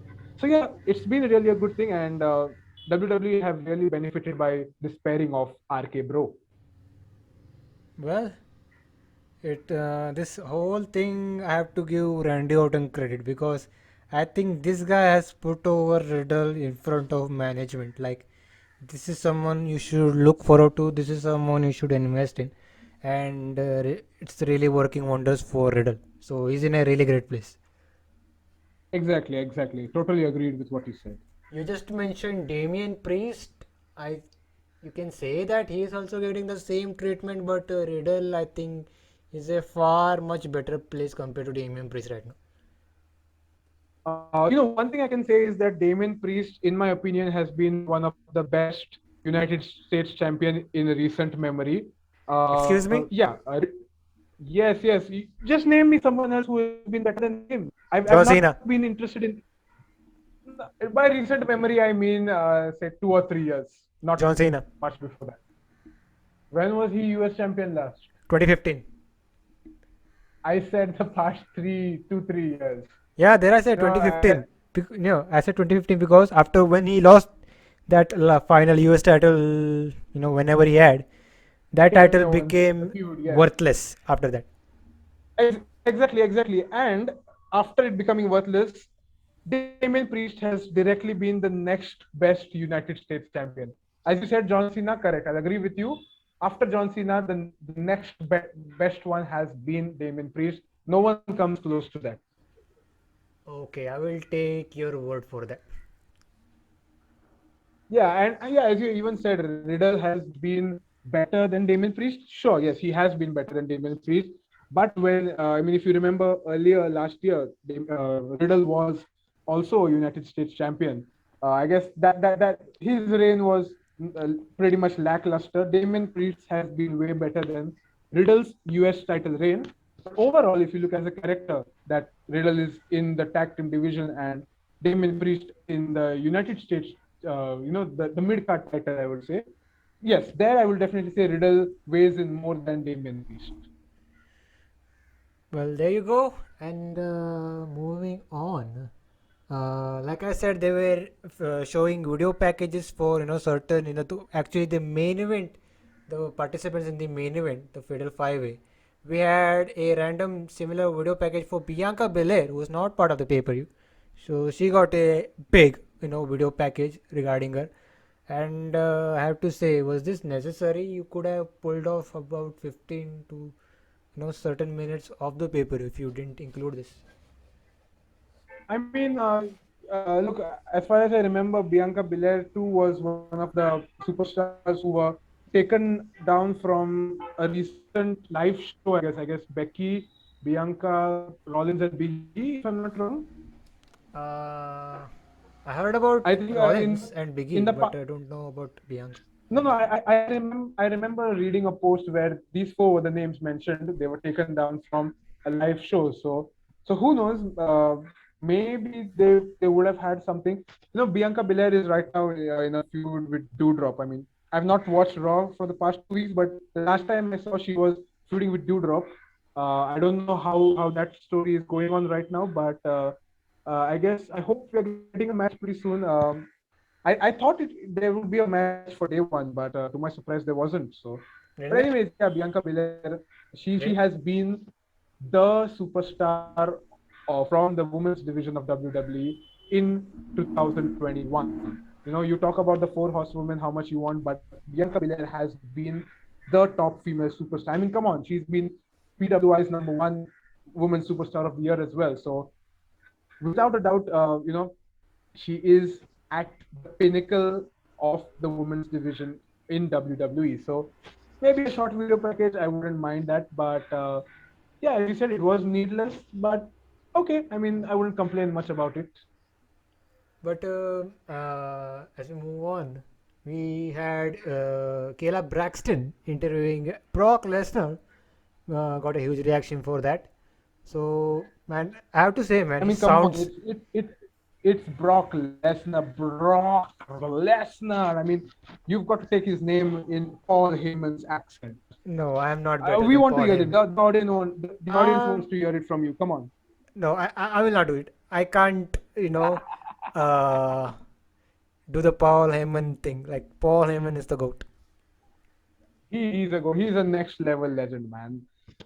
yeah, it's been really a good thing, and WWE have really benefited by this pairing of RK Bro. Well, it this whole thing I have to give Randy Orton credit because I think this guy has put over Riddle in front of management. Like, this is someone you should look forward to. This is someone you should invest in, and it's really working wonders for Riddle. So he's in a really great place. Exactly, exactly. Totally agreed with what you said. You just mentioned Damian Priest. I You can say that he is also getting the same treatment, but Riddle I think is a far much better place compared to Damian Priest right now. One thing I can say is that Damien Priest, in my opinion, has been one of the best United States champion in recent memory. Excuse me, Yeah, yes, yes. Just name me someone else who has been better than him. I've John not Cena. been interested in. By recent memory, I mean, say 2 or 3 years, not John Cena, much before that. When was he US champion last? 2015. I said the past 3 2 3 years. Yeah, there I said No, 2015. No, I said 2015 because after when he lost that final US title, whenever he had, that Kevin title Owens, the became feud, yes. worthless after that. Exactly, exactly. And after it becoming worthless, Damien Priest has directly been the next best United States champion. As you said, John Cena, correct. I'll agree with you. After John Cena, the next best one has been Damien Priest. No one comes close to that. Okay, I will take your word for that. Yeah, and yeah, as you even said, Riddle has been better than Damien Priest. Sure, yes, he has been better than Damien Priest. But I mean, if you remember earlier last year, Riddle was also United States champion. I guess that his reign was pretty much lackluster. Damien Priest has been way better than Riddle's US title reign. But overall, if you look as a character, that Riddle is in the tag team division and Damien Priest in the United States, the mid card title, I would say. Yes, there I will definitely say Riddle weighs in more than Damien Priest. Well, there you go. And moving on. Like I said, they were showing video packages for certain actually the main event, the participants in the main event, the Fatal Five Way. We had a random similar video package for Bianca Belair, who was not part of the pay per view. So she got a big video package regarding her. And I have to say, was this necessary? You could have pulled off about 15 to certain minutes of the paper if you didn't include this. I mean, look, as far as I remember, Bianca Belair too was one of the superstars who were taken down from a recent live show. I guess Becky, Bianca, Rollins, and Biggie, if I'm not wrong. Uh, I heard about I think Rollins and in Biggie, the but I don't know about Bianca. No, no, I remember reading a post where these four were the names mentioned. They were taken down from a live show. So who knows? Maybe they would have had something. Bianca Belair is right now in a feud with Doudrop. I mean, I've not watched Raw for the past 2 weeks, but the last time I saw she was feuding with Doudrop. I don't know how that story is going on right now, but I guess I hope we are getting a match pretty soon. I thought there would be a match for day one, but to my surprise, there wasn't. So, but Really? anyways, yeah, Bianca Belair, she has been the superstar from the women's division of WWE in 2021. You talk about the four horsewomen, how much you want, but Bianca Belair has been the top female superstar. I mean, come on, she's been PWI's #1 women's superstar of the year as well. So, without a doubt, she is at the pinnacle of the women's division in WWE. So maybe a short video package, I wouldn't mind that. But yeah, as you said, it was needless, but okay. I mean, I wouldn't complain much about it. But as we move on, we had Kayla Braxton interviewing Brock Lesnar. Got a huge reaction for that. So, man, I have to say, man, I he mean, come on, sounds. it's Brock Lesnar, Brock Lesnar. I mean, you've got to take his name in Paul Heyman's accent. No, I am not better We than want to Paul hear it. Heyman. The audience wants Um, to hear it from you. Come on. no, I will not do it. I can't, uh, do the Paul Heyman thing. Like Paul Heyman is the goat. He's a next level legend, man.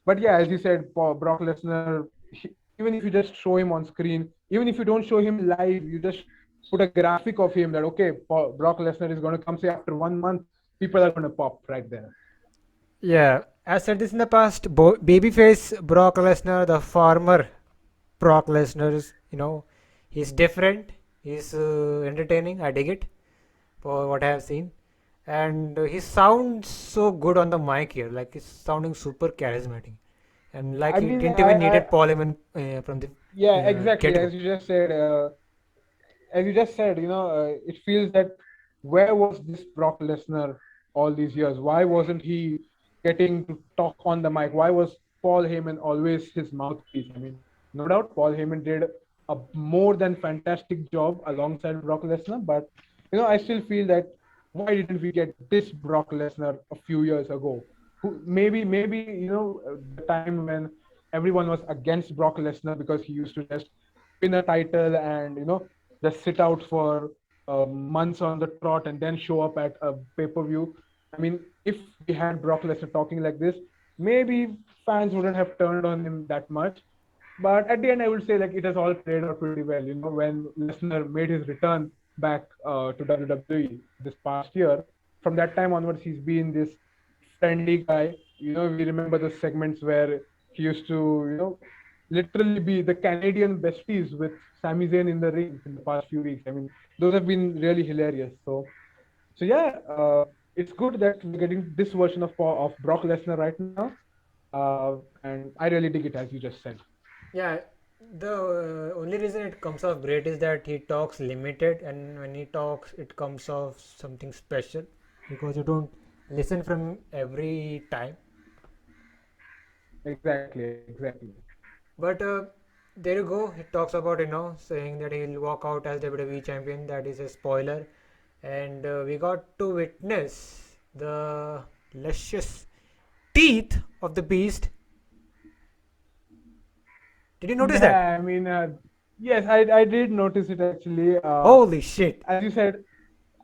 But yeah, as you said, Brock Lesnar. Even if you just show him on screen, even if you don't show him live, you just put a graphic of him that okay, Brock Lesnar is going to come. Say after 1 month, people are going to pop right there. Yeah, I said this in the past. Babyface Brock Lesnar, the former Brock Lesnar, is, he's different. He's entertaining. I dig it for what I have seen. And he sounds so good on the mic here. Like he's sounding super charismatic. And like I he mean, didn't even I needed Paul Heyman from the yeah, exactly. get go. As you just said, it feels that where was this Brock Lesnar all these years? Why wasn't he getting to talk on the mic? Why was Paul Heyman always his mouthpiece? I mean, no doubt Paul Heyman did a more than fantastic job alongside Brock Lesnar, but I still feel that why didn't we get this Brock Lesnar a few years ago? Maybe the time when everyone was against Brock Lesnar because he used to just win a title and just sit out for months on the trot and then show up at a pay-per-view. I mean, if we had Brock Lesnar talking like this, maybe fans wouldn't have turned on him that much. But at the end, I would say like it has all played out pretty well. When Lesnar made his return back to WWE this past year, from that time onwards, he's been this friendly guy. We remember the segments where he used to, literally be the Canadian besties with Sami Zayn in the ring in the past few weeks. I mean, those have been really hilarious. So yeah, it's good that we're getting this version of Brock Lesnar right now, and I really dig it as you just said. Yeah, the only reason it comes off great is that he talks limited, and when he talks, it comes off something special because you don't listen from every time. Exactly. But there you go. He talks about saying that he'll walk out as WWE champion. That is a spoiler, and we got to witness the luscious teeth of the beast. Did you notice that? Yeah, I mean, yes, I did notice it actually. Holy shit! As you said,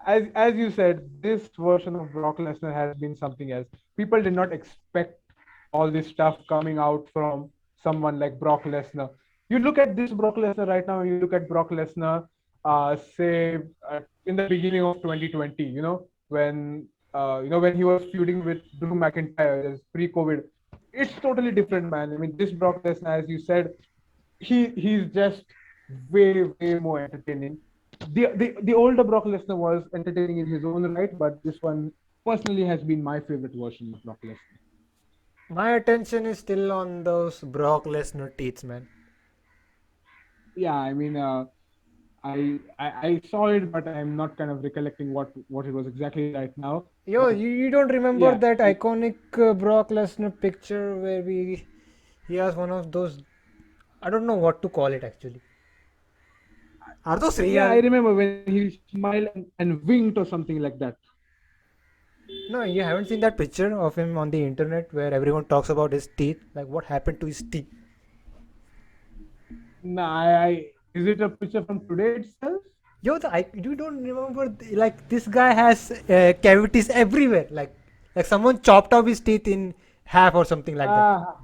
as you said, this version of Brock Lesnar has been something else. People did not expect all this stuff coming out from someone like Brock Lesnar. You look at this Brock Lesnar right now, and you look at Brock Lesnar, say in the beginning of 2020. When he was feuding with Drew McIntyre as pre-COVID. It's totally different, man. I mean, this Brock Lesnar, as you said, he's just way more entertaining. The older Brock Lesnar was entertaining in his own right, but this one personally has been my favorite version of Brock Lesnar. My attention is still on those Brock Lesnar teeth, man. Yeah, I mean, I saw it, but I'm not kind of recollecting what it was exactly right now. Yo, But you don't remember yeah, that iconic Brock Lesnar picture where he has one of those, I don't know what to call it actually. Are those yeah, I real? remember when he smiled and winked or something like that. No, you haven't seen that picture of him on the internet where everyone talks about his teeth. Like what happened to his teeth? No, is it a picture from today itself? Yo, you don't remember like this guy has cavities everywhere. Like someone chopped off his teeth in half or something like that. Ah,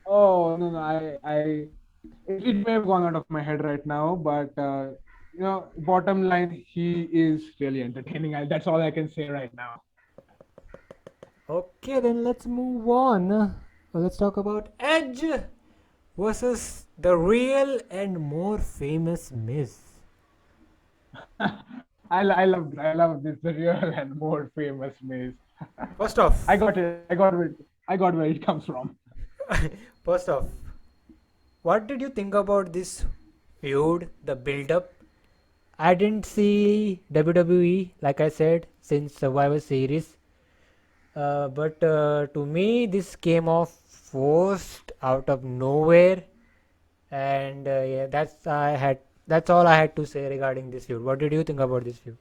oh no, it may have gone out of my head right now, but bottom line, he is really entertaining. That's all I can say right now. Okay, then let's move on. Let's talk about Edge versus the real and more famous Miz. I love this the real and more famous maze. First off, I got it. I got where it comes from. first off, what did you think about this feud, the build-up? I didn't see WWE, like I said, since Survivor Series. But to me, this came off forced out of nowhere, and yeah, that's all I had to say regarding this feud. What did you think about this feud?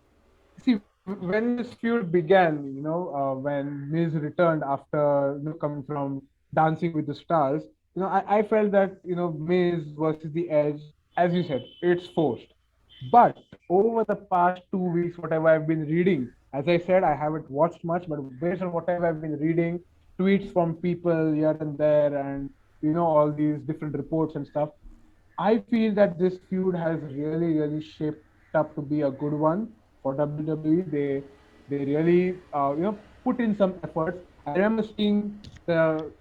when this feud began, when Miz returned after coming from Dancing with the Stars, I felt that Miz versus the Edge, as you said, it's forced. But over the past 2 weeks, whatever I've been reading, as I said, I haven't watched much, but based on whatever I've been reading, tweets from people here and there, and all these different reports and stuff, I feel that this feud has really, really shaped up to be a good one for WWE. They really put in some efforts. I remember seeing the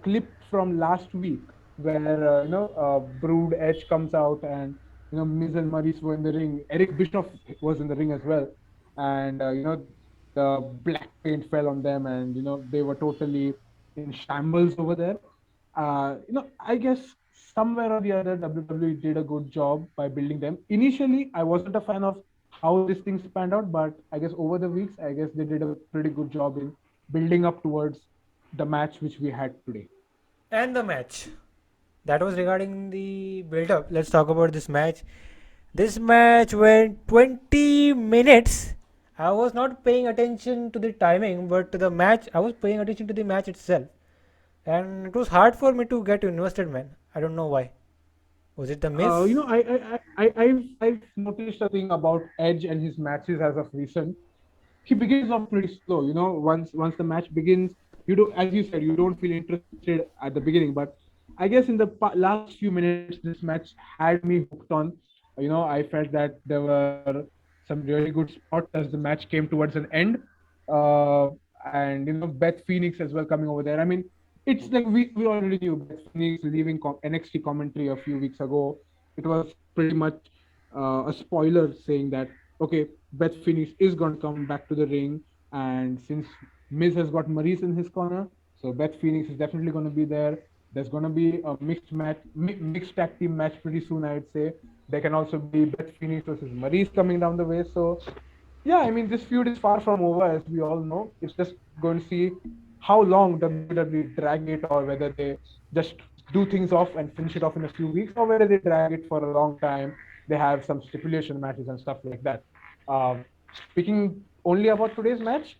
clip from last week where Brood Edge comes out and Miz and Maurice were in the ring. Eric Bischoff was in the ring as well, and the black paint fell on them, and they were totally in shambles over there. I guess somewhere or the other, WWE did a good job by building them. Initially, I wasn't a fan of how this thing spanned out, but I guess over the weeks, I guess they did a pretty good job in building up towards the match which we had today. And the match. That was regarding the build up. Let's talk about this match. This match went 20 minutes. I was not paying attention to the timing, but to the match, I was paying attention to the match itself. And it was hard for me to get invested, man. I don't know why. Was it the Uh, you miss? know, I, I, I've noticed a thing about Edge and his matches as of recent. He begins off pretty slow. Once the match begins, you do, as you said, you don't feel interested at the beginning. But I guess in the last few minutes, this match had me hooked on. I felt that there were some really good spots as the match came towards an end, uh, and Beth Phoenix as well coming over there. I mean, it's like we already knew Beth Phoenix leaving NXT commentary a few weeks ago. It was pretty much a spoiler saying that okay, Beth Phoenix is going to come back to the ring, and since Miz has got Maurice in his corner, so Beth Phoenix is definitely going to be there. There's going to be a mixed match, mixed tag team match pretty soon, I'd say. There can also be Beth Phoenix versus Maurice coming down the way. So yeah, I mean, this feud is far from over, as we all know. It's just going to see how long WWE drag it, or whether they just do things off and finish it off in a few weeks, or whether they drag it for a long time. They have some stipulation matches and stuff like that. Speaking only about today's match,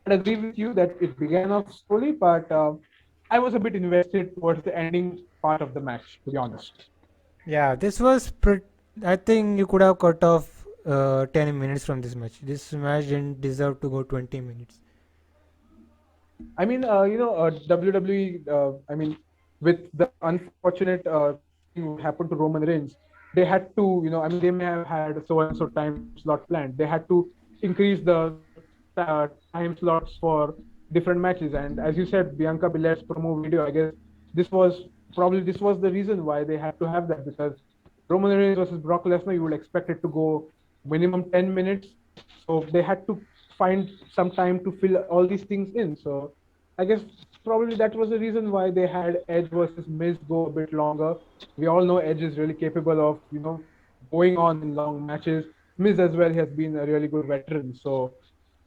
I'd agree with you that it began off slowly, but I was a bit invested towards the ending part of the match, to be honest. Yeah, this was. I think you could have cut off 10 minutes from this match. This match didn't deserve to go 20 minutes. I mean, WWE. I mean, with the unfortunate thing what happened to Roman Reigns, they had to, I mean, they may have had so and so time slot planned. They had to increase the time slots for different matches. And as you said, Bianca Belair's promo video, I guess this was the reason why they had to have that, because Roman Reigns versus Brock Lesnar, you would expect it to go minimum 10 minutes. So they had to find some time to fill all these things in. So I guess probably that was the reason why they had Edge versus Miz go a bit longer. We all know Edge is really capable of, going on in long matches. Miz as well has been a really good veteran. So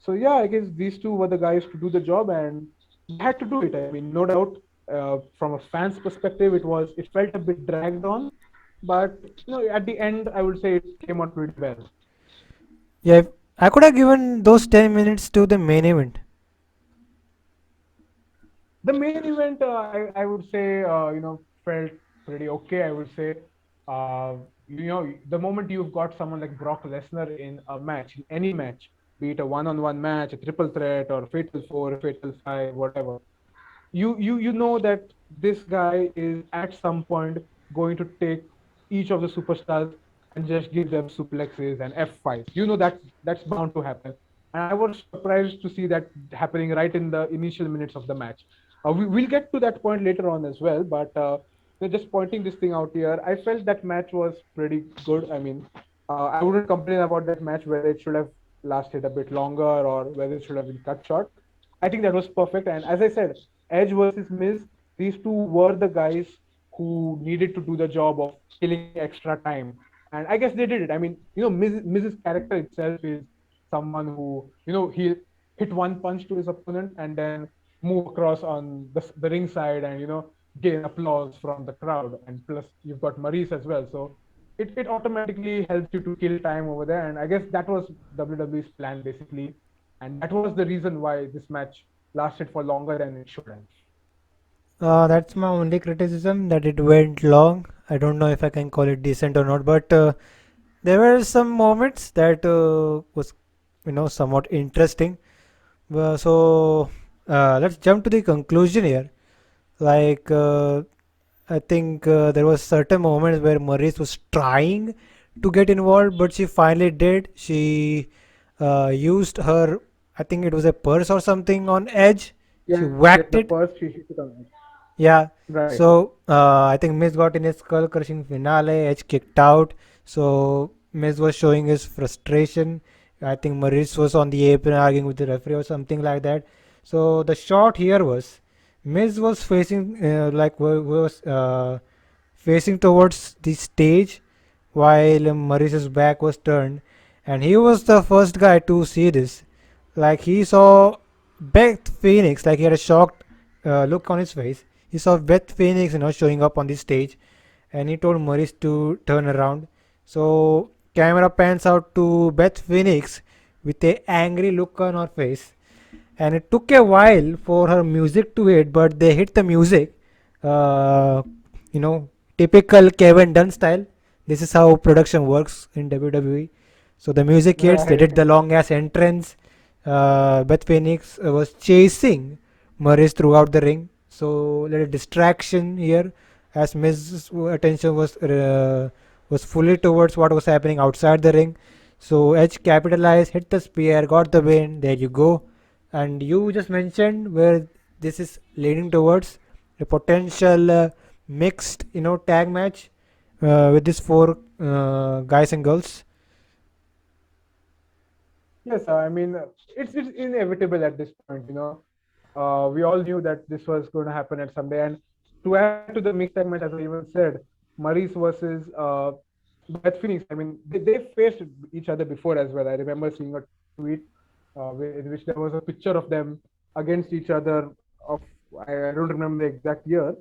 yeah, I guess these two were the guys to do the job, and they had to do it. I mean, no doubt. From a fan's perspective, it felt a bit dragged on, but at the end, I would say it came out pretty well. Yeah, I could have given those 10 minutes to the main event. The main event, I would say, felt pretty okay. I would say, the moment you've got someone like Brock Lesnar in a match, in any match, be it a one-on-one match, a triple threat, or a fatal four, a fatal five, whatever, you know that this guy is at some point going to take each of the superstars and just give them suplexes and F5s. You know that's bound to happen. And I was surprised to see that happening right in the initial minutes of the match. We'll get to that point later on as well, but just pointing this thing out here, I felt that match was pretty good. I mean, I wouldn't complain about that match whether it should have lasted a bit longer or whether it should have been cut short. I think that was perfect. And as I said, Edge versus Miz, these two were the guys who needed to do the job of killing extra time. And I guess they did it. I mean, Miz's character itself is someone who, he hit one punch to his opponent and then move across on the ring side and, gain applause from the crowd. And plus, you've got Maurice as well. So it automatically helps you to kill time over there. And I guess that was WWE's plan basically, and that was the reason why this match lasted for longer than it should have. That's my only criticism, that it went long. I don't know if I can call it decent or not, but there were some moments that was, somewhat interesting. So let's jump to the conclusion here. Like, I think there was certain moments where Maurice was trying to get involved, but she finally did. She used her, I think it was a purse or something on Edge. She Yes, yes, whacked the it. first she hit it on. Yeah. Right. So I think Miz got in his skull crushing finale. Edge kicked out. So Miz was showing his frustration. I think Maurice was on the apron arguing with the referee or something like that. So the shot here was Miz was facing facing towards the stage while Maurice's back was turned, and he was the first guy to see this. Like he saw Beth Phoenix, like he had a shocked look on his face. He saw Beth Phoenix, showing up on the stage, and he told Maurice to turn around. So camera pans out to Beth Phoenix with a angry look on her face, and it took a while for her music to hit, but they hit the music. Uh, you know, Typical Kevin Dunn style. This is how production works in WWE. So the music hits, they did Right. the long ass entrance. Beth Phoenix was chasing Maurice throughout the ring. So little distraction here, as Miz's attention was fully towards what was happening outside the ring. So Edge capitalized, hit the spear, got the win. There you go. And you just mentioned where this is leading towards a potential mixed, tag match with these four guys and girls. Yes, I mean it's inevitable at this point. We all knew that this was going to happen at some day. And to add to the mixed tag match, as I even said, Maurice versus Beth Phoenix. I mean, they faced each other before as well. I remember seeing a tweet in which there was a picture of them against each other. Of I don't remember the exact year,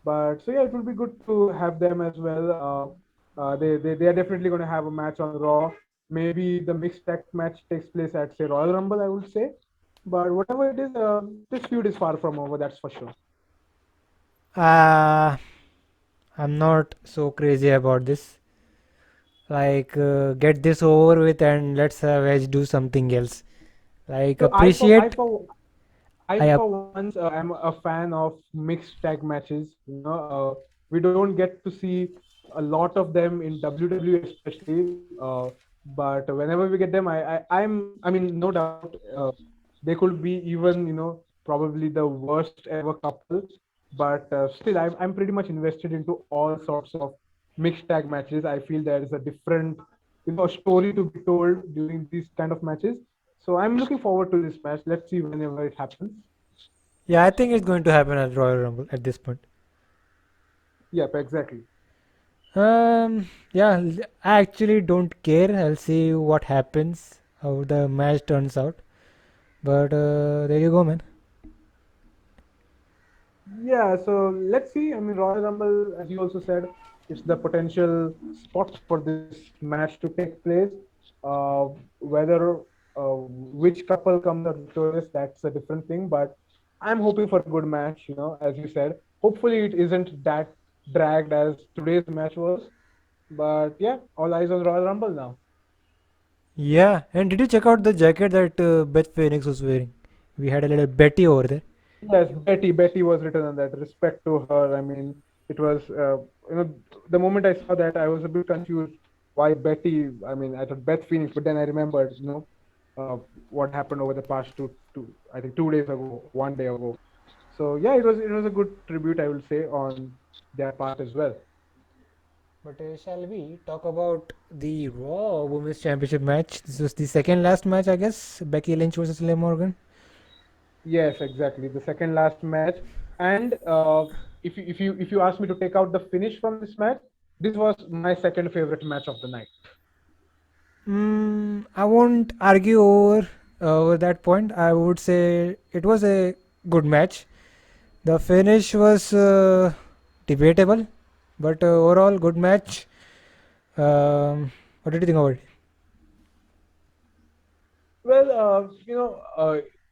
but so yeah, it will be good to have them as well. They are definitely going to have a match on Raw. Maybe the mixed tag match takes place at say Royal Rumble, I would say. But whatever it is, this feud is far from over. That's for sure. Uh, I'm not so crazy about this. Like, get this over with and let's have Edge do something else. Like, So I for I appreciate. for I I for once am a fan of mixed tag matches. We don't get to see a lot of them in WWE, especially. But whenever we get them, I mean, no doubt, they could be even probably the worst ever couple. But still, I'm pretty much invested into all sorts of mixed tag matches. I feel there is a different story to be told during these kind of matches. So I'm looking forward to this match. Let's see whenever it happens. Yeah, I think it's going to happen at Royal Rumble at this point. Yep, exactly. Yeah, I actually don't care. I'll see what happens, how the match turns out. But there you go, man. Yeah, so let's see. I mean, Royal Rumble, as you also said, it's the potential spot for this match to take place. Whether which couple comes out victorious, that's a different thing. But I'm hoping for a good match. As you said, hopefully it isn't that dragged as today's match was. But yeah, all eyes on Royal Rumble now. Yeah, and did you check out the jacket that Beth Phoenix was wearing? We had a little Betty over there. Yes, Betty. Betty was written on that. Respect to her. I mean, it was the moment I saw that, I was a bit confused. Why Betty? I mean, I thought Beth Phoenix, but then I remembered, uh, what happened over the past I think 2 days ago, one day ago. So yeah, it was a good tribute, I will say, on their part as well. But shall we talk about the Raw Women's Championship match? This was the second last match, I guess. Becky Lynch versus Liv Morgan. Yes, exactly. The second last match, and if you ask me to take out the finish from this match, this was my second favorite match of the night. I won't argue over that point. I would say it was a good match. The finish was debatable, but overall good match. What did you think about it? Well,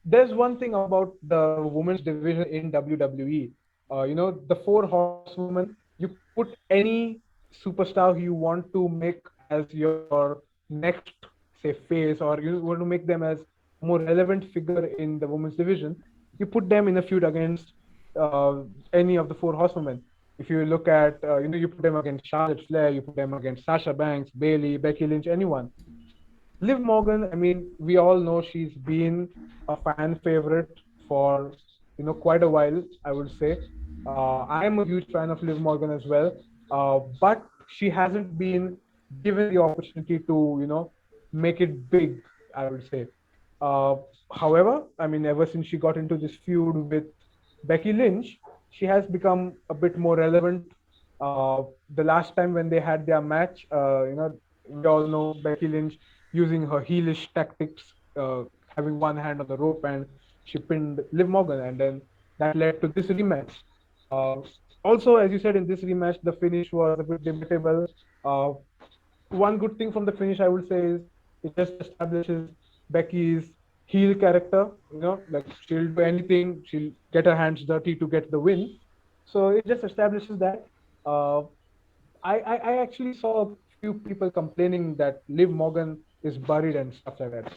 there's one thing about the women's division in WWE. The four horsewomen, you could put any superstar you want to make as your next, say, face, or you want to make them as a more relevant figure in the women's division. You put them in a feud against any of the four horsewomen. If you look at, you put them against Charlotte Flair, you put them against Sasha Banks, Bayley, Becky Lynch, anyone. Liv Morgan, I mean, we all know she's been a fan favorite for quite a while, I would say. I am a huge fan of Liv Morgan as well, but she hasn't been given the opportunity to make it big, I would say. Uh, However, I mean, ever since she got into this feud with Becky Lynch, she has become a bit more relevant. The last time when they had their match, we all know Becky Lynch using her heelish tactics, having one hand on the rope, and she pinned Liv Morgan, and then that led to this rematch. Uh, Also, as you said, in this rematch, the finish was a bit debatable. Uh, One good thing from the finish, I would say, is it just establishes Becky's heel character. Like she'll do anything, she'll get her hands dirty to get the win. So it just establishes that. Uh, I actually saw a few people complaining that Liv Morgan is buried and stuff like that.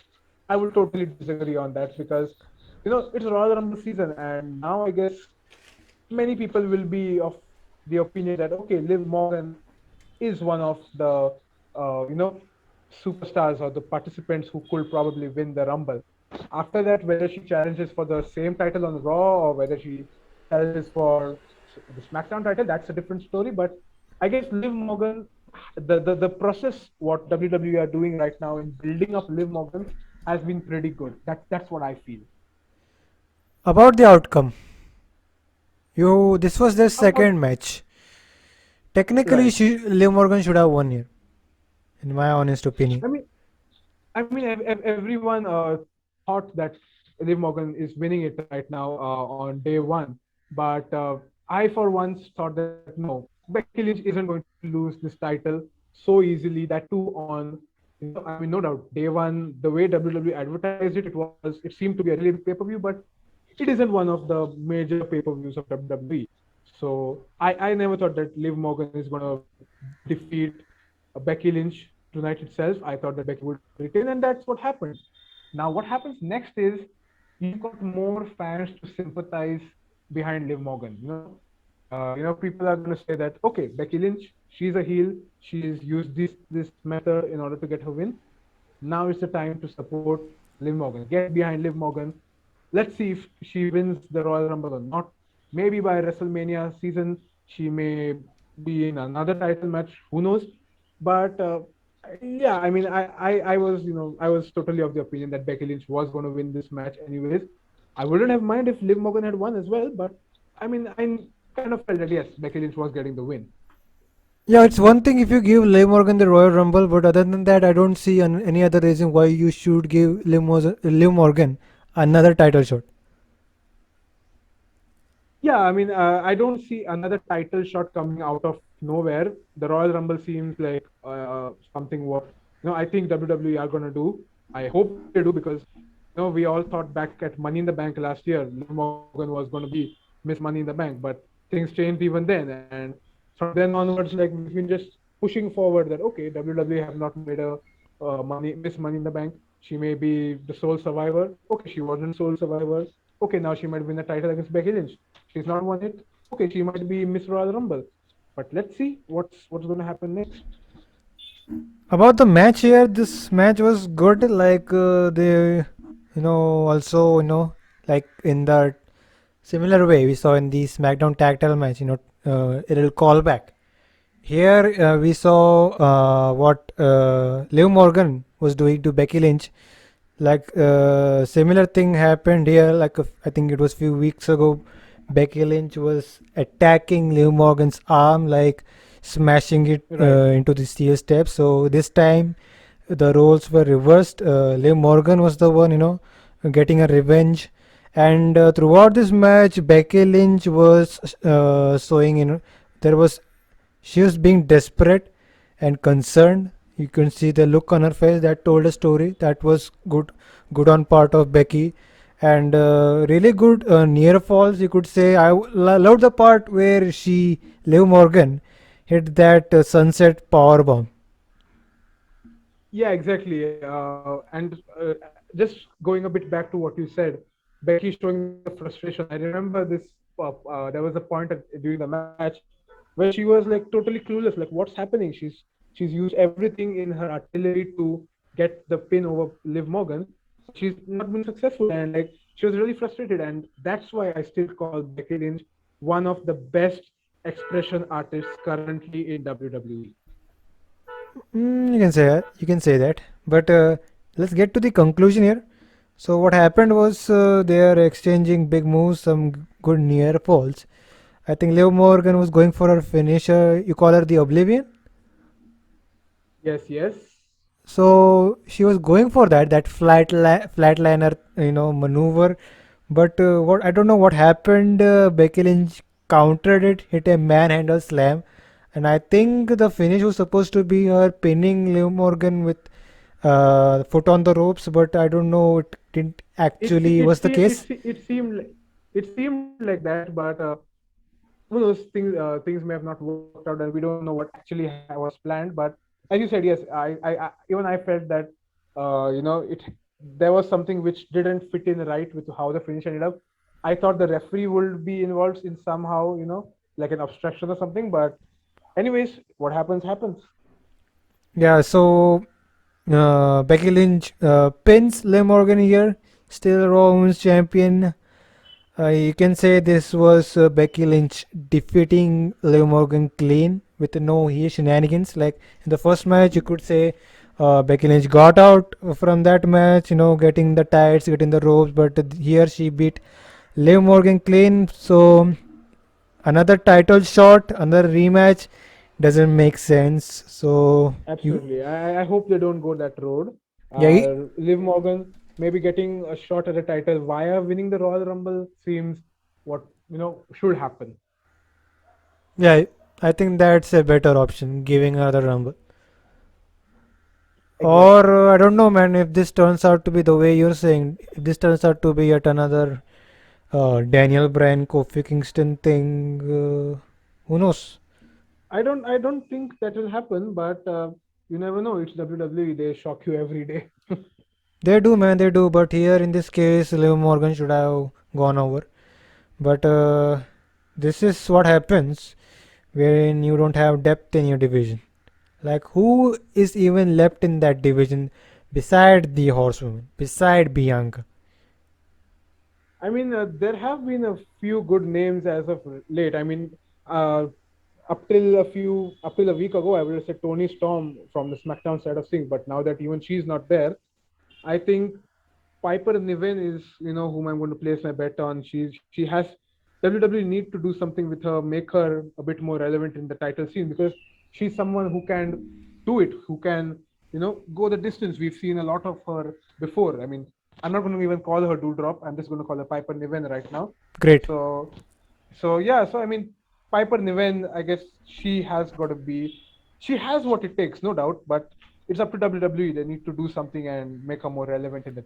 I would totally disagree on that because it's Royal Rumble season, and now I guess many people will be of the opinion that okay, Liv Morgan is one of the superstars or the participants who could probably win the Rumble. After that, whether she challenges for the same title on Raw or whether she challenges for the SmackDown title, that's a different story. But I guess Liv Morgan, the process what WWE are doing right now in building up Liv Morgan has been pretty good. That's what I feel. About the outcome, this was their About second match. Technically, right. Liv Morgan should have won here, in my honest opinion. I mean, everyone thought that Liv Morgan is winning it right now on day one, but I for once thought that no, Becky Lynch isn't going to lose this title so easily. That too on, I mean, no doubt, day one, the way WWE advertised it, it seemed to be a really big pay-per-view, but it isn't one of the major pay-per-views of WWE. So I never thought that Liv Morgan is going to defeat Becky Lynch tonight itself. I thought that Becky would retain, and that's what happened. Now, what happens next is you've got more fans to sympathize behind Liv Morgan. People are going to say that okay, Becky Lynch, she's a heel. She's used this method in order to get her win. Now it's the time to support Liv Morgan. Get behind Liv Morgan. Let's see if she wins the Royal Rumble or not. Maybe by WrestleMania season, she may be in another title match. Who knows? But yeah, I mean, I was I was totally of the opinion that Becky Lynch was going to win this match anyways. I wouldn't have mind if Liv Morgan had won as well, but I mean, I kind of felt that yes, Becky Lynch was getting the win. Yeah, it's one thing if you give Liv Morgan the Royal Rumble, but other than that, I don't see any other reason why you should give Liv Morgan another title shot. Yeah, I mean, I don't see another title shot coming out of nowhere. The Royal Rumble seems like something what I think WWE are gonna do. I hope they do because we all thought back at Money in the Bank last year, Liv Morgan was gonna be Miss Money in the Bank, but things changed even then, and from then onwards, like we've been just pushing forward that okay, WWE have not made a Miss Money in the Bank. She may be the sole survivor. Okay, she wasn't sole survivor. Okay, now she might win the title against Becky Lynch. She's not won it. Okay, she might be Miss Royal Rumble. But let's see what's going to happen next. About the match here, this match was good. Like also like in the similar way we saw in the SmackDown tag title match. It'll call back. Here we saw what Liv Morgan was doing to Becky Lynch. Like similar thing happened here. Like I think it was few weeks ago. Becky Lynch was attacking Liv Morgan's arm, like smashing it Right. into the steel steps. So this time the roles were reversed. Liv Morgan was the one, getting a revenge. And throughout this match, Becky Lynch was showing, there was she was being desperate, and concerned. You can see the look on her face that told a story. That was good on part of Becky, and really good near falls. You could say loved the part where Liv Morgan, hit that sunset power bomb. Yeah, exactly. And just going a bit back to what you said, Becky showing the frustration. I remember this. There was a point during the match where she was like totally clueless. Like, what's happening? She's used everything in her artillery to get the pin over Liv Morgan, but she's not been successful. And like, she was really frustrated. And that's why I still call Becky Lynch one of the best expression artists currently in WWE. You can say that. You can say that. But let's get to the conclusion here. So what happened was they are exchanging big moves, some good near falls. I think Liv Morgan was going for her finisher. You call her the Oblivion. Yes, yes. So she was going for that flatliner, maneuver. But what I don't know what happened. Becky Lynch countered it, hit a manhandle slam, and I think the finish was supposed to be her pinning Liv Morgan with foot on the ropes. But I don't know. It didn't actually was the case. It seemed like that, but who knows? Things may have not worked out, and we don't know what actually was planned. But as you said, yes, I even I felt that it there was something which didn't fit in right with how the finish ended up. I thought the referee would be involved in somehow, like an obstruction or something. But anyways, what happens happens. Yeah. So Becky Lynch pins Liv Morgan here. Still Raw Women's Champion. You can say this was Becky Lynch defeating Liv Morgan clean with no here shenanigans. Like in the first match, you could say Becky Lynch got out from that match, getting the tights, getting the ropes, but here she beat Liv Morgan clean. So another title shot, another rematch doesn't make sense. So you, Absolutely. I hope they don't go that road. yeah, Liv Morgan maybe getting a shot at a title via winning the Royal Rumble seems what should happen. yeah, I think that's a better option, giving her the rumble. Exactly. Or I don't know, man. If this turns out to be the way you're saying, if this turns out to be yet another Daniel Bryan, Kofi Kingston thing, who knows? I don't think that will happen, but you never know. It's WWE. They shock you every day. They do, man. They do. But here in this case, Liv Morgan should have gone over. But this is what happens when you don't have depth in your division. Like, who is even left in that division beside the Horsewoman, beside Bianca? I mean, there have been a few good names as of late. I mean, uh, up till a week ago, I would have said Tony Storm from the SmackDown side of things, but now that even she's not there, I think Piper Niven is, whom I'm going to place my bet on. She has WWE need to do something with her, make her a bit more relevant in the title scene because she's someone who can do it, who can, go the distance. We've seen a lot of her before. I mean, I'm not going to even call her Doudrop. I'm just going to call her Piper Niven right now. Great. So, so yeah. So I mean, Piper Niven, I guess she has got to be. She has what it takes, no doubt. But it's up to WWE. They need to do something and make her more relevant in the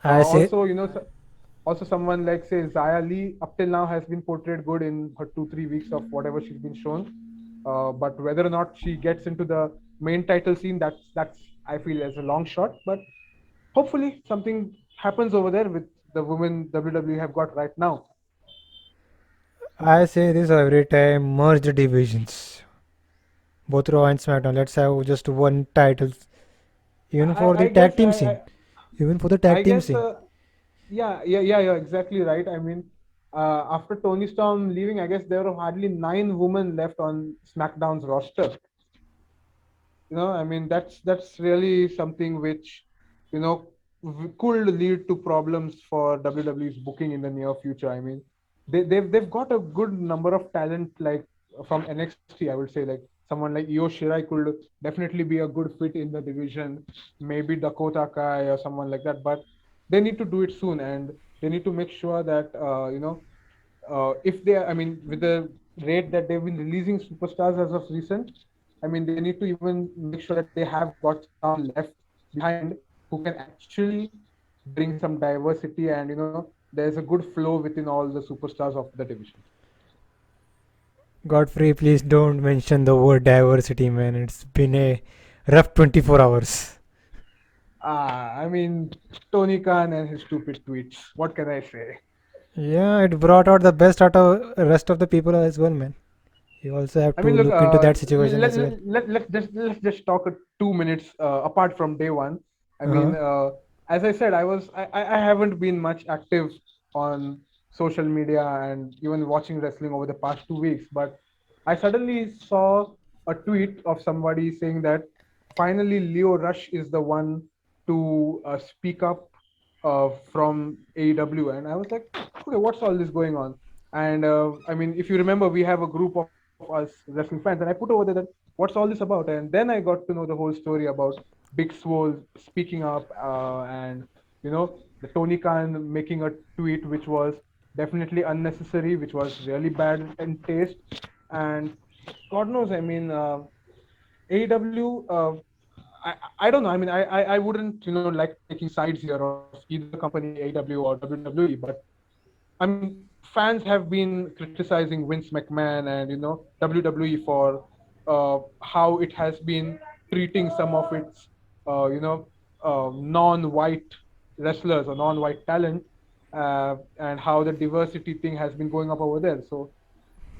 I say, also, also someone like say Zaya Lee up till now has been portrayed good in her 2-3 weeks of whatever she's been shown. But whether or not she gets into the main title scene, that's I feel as a long shot. But hopefully something happens over there with the women WWE have got right now. I say this every time. Merge the divisions, both Raw and SmackDown. Let's have just one title, even for I the guess tag team scene. Even for the I tag team guess scene. yeah, you're exactly right. I mean, after Tony Storm leaving, I guess there were hardly 9 women left on SmackDown's roster. I mean that's really something which could lead to problems for WWE's booking in the near future. I mean, they've got a good number of talent like from NXT. I would say like someone like Io Shirai could definitely be a good fit in the division, maybe Dakota Kai or someone like that, but they need to do it soon, and they need to make sure that if they, I mean, with the rate that they've been releasing superstars as of recent, I mean, they need to even make sure that they have got some left behind who can actually bring some diversity, and there's a good flow within all the superstars of the division. Godfrey, please don't mention the word diversity, man. It's been a rough 24 hours. I mean, Tony Khan and his stupid tweets. What can I say? Yeah, it brought out the best out of rest of the people as well, man. You also have I to mean, look, look into that situation as well. let's just talk 2 minutes apart from day one. I Uh-huh. mean, as I said, I haven't been much active on social media and even watching wrestling over the past 2 weeks, but I suddenly saw a tweet of somebody saying that finally Leo Rush is the one to speak up from AEW, and I was like, okay, what's all this going on? And I mean, if you remember, we have a group of us wrestling fans, and I put over there that what's all this about? And then I got to know the whole story about Big Swole speaking up, and the Tony Khan making a tweet which was definitely unnecessary, which was really bad in taste, and God knows, I mean, AEW. I don't know. I mean, I wouldn't like taking sides here of either company, AEW or WWE, but I mean, fans have been criticizing Vince McMahon and WWE for how it has been treating some of its non-white wrestlers or non-white talent, and how the diversity thing has been going up over there. So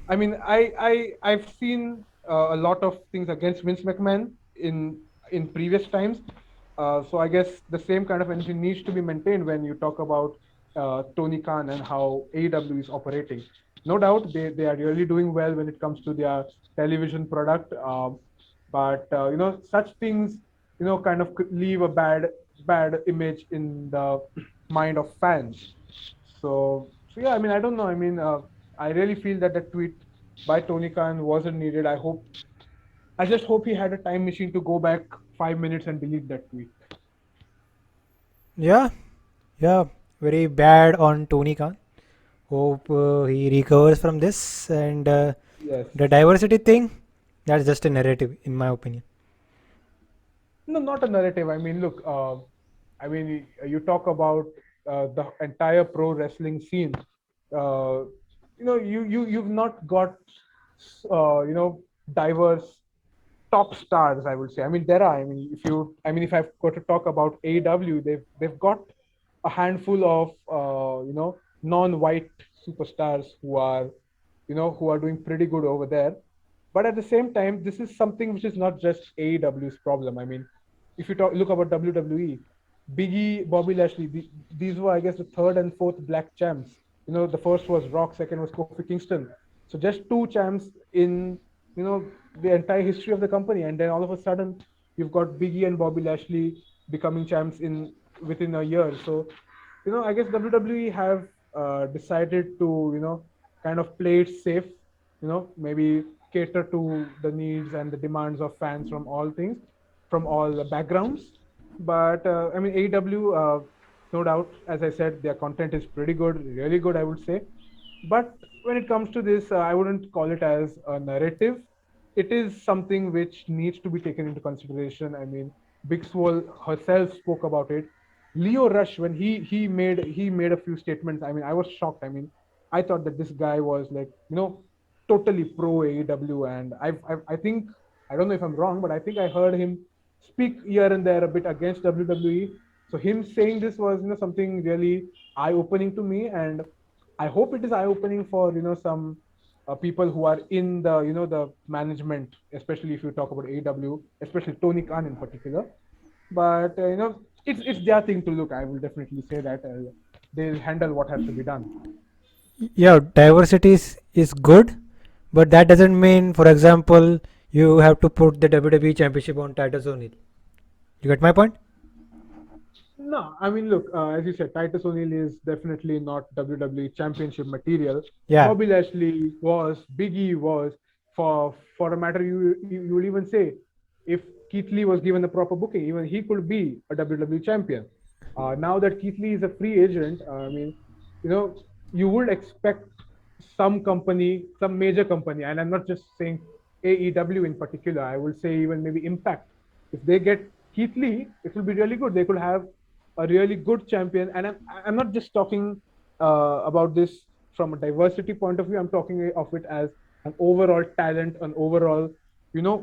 I mean, I've seen a lot of things against Vince McMahon in previous times. So I guess the same kind of energy needs to be maintained when you talk about Tony Khan and how AEW is operating. No doubt they are really doing well when it comes to their television product. But such things kind of could leave a bad image in the mind of fans. So yeah, I mean, I don't know. I mean, I really feel that the tweet by Tony Khan wasn't needed. I just hope he had a time machine to go back 5 minutes and delete that tweet. Yeah, yeah, very bad on Tony Khan. Hope he recovers from this. And Yes. the diversity thing, that's just a narrative, in my opinion. No, not a narrative. I mean, look. I mean, you talk about the entire pro wrestling scene. Uh, you've not got diverse top stars, I would say. I mean, there are. If I've got to talk about AEW, they've got a handful of non-white superstars who are doing pretty good over there. But at the same time, this is something which is not just AEW's problem. I mean, if you look about WWE, Biggie, Bobby Lashley, these were, I guess, the third and fourth black champs. The first was Rock, second was Kofi Kingston. So just two champs in you know the entire history of the company, and then all of a sudden you've got Biggie and Bobby Lashley becoming champs in within a year. So I guess WWE have decided to kind of play it safe. Maybe cater to the needs and the demands of fans from all things, from all the backgrounds. But I mean, AEW, no doubt, as I said, their content is pretty good, really good, I would say. But when it comes to this, I wouldn't call it as a narrative. It is something which needs to be taken into consideration. I mean, Big Swole herself spoke about it. Leo Rush, when he made a few statements. I mean, I was shocked. I mean, I thought that this guy was like totally pro AEW, and I think, I don't know if I'm wrong, but I think I heard him speak here and there a bit against WWE. So him saying this was something really eye opening to me, and I hope it is eye opening for some people who are in the the management, especially if you talk about AEW, especially Tony Khan in particular. But it's their thing to look. I will definitely say that they'll handle what has to be done. Yeah, diversity is good, but that doesn't mean, for example, you have to put the WWE Championship on Titus O'Neil. You get my point? No, I mean, look, as you said, Titus O'Neil is definitely not WWE Championship material. Yeah. Bobby Lashley was, Biggie was, for a matter, you will even say, if Keith Lee was given the proper booking, even he could be a WWE champion. Now that Keith Lee is a free agent, I mean, you would expect some company, some major company, and I'm not just saying AEW in particular, I would say even maybe Impact. If they get Keith Lee, it will be really good. They could have a really good champion. And I'm not just talking about this from a diversity point of view. I'm talking of it as an overall talent, an overall,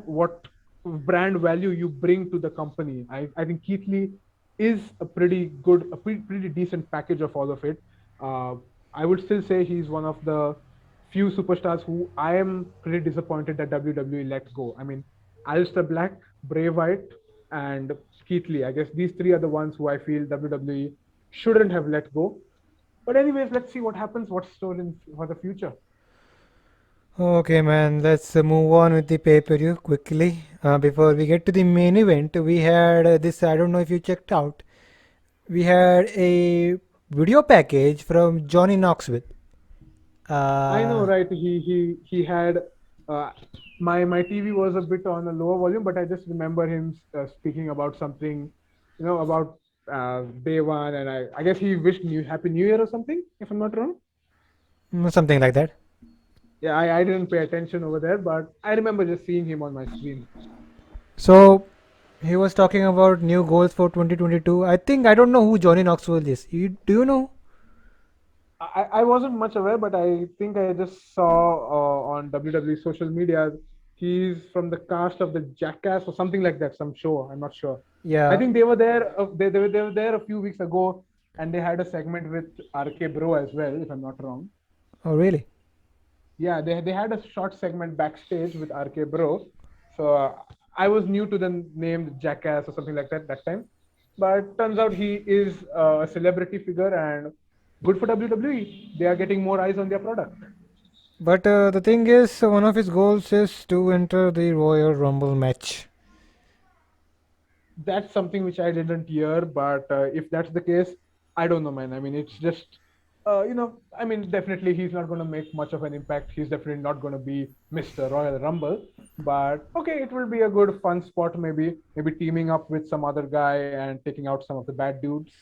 what brand value you bring to the company. I think Keith Lee is a pretty good, pretty decent package of all of it. Uh, I would still say he's one of the few superstars who I am pretty disappointed that WWE let go. I mean, Alistair Black, Bray Wyatt, and Keith Lee. I guess these three are the ones who I feel WWE shouldn't have let go. But anyways, let's see what happens. What's stored for the future. Okay, man, let's move on with the pay-per-view quickly. Before we get to the main event, we had this, I don't know if you checked out, we had a video package from Johnny Knoxville. I know, Uh, right? He had uh, my TV was a bit on a lower volume, but I just remember him speaking about something, about day one, and I guess he wished Happy New Year or something, if I'm not wrong. something like that. Yeah, I didn't pay attention over there, but I remember just seeing him on my screen. So he was talking about new goals for 2022. I think I don't know who Johnny Knoxville is. Do you know? I wasn't much aware, but I think I just saw on WWE social media he's from the cast of the Jackass or something like that, some show. I'm not sure. I Yeah. think they were there. They were there a few weeks ago, and they had a segment with RK-Bro as well, if I'm not wrong. Oh, really? Yeah, they had a short segment backstage with RK-Bro. So I was new to the name Jackass or something like that time, but turns out he is a celebrity figure and good for WWE. They are getting more eyes on their product. But the thing is, one of his goals is to enter the Royal Rumble match. That's something which I didn't hear, but if that's the case, I don't know, man. I mean, it's just, I mean, definitely he's not going to make much of an impact. He's definitely not going to be Mr. Royal Rumble, but okay, it will be a good fun spot, maybe teaming up with some other guy and taking out some of the bad dudes.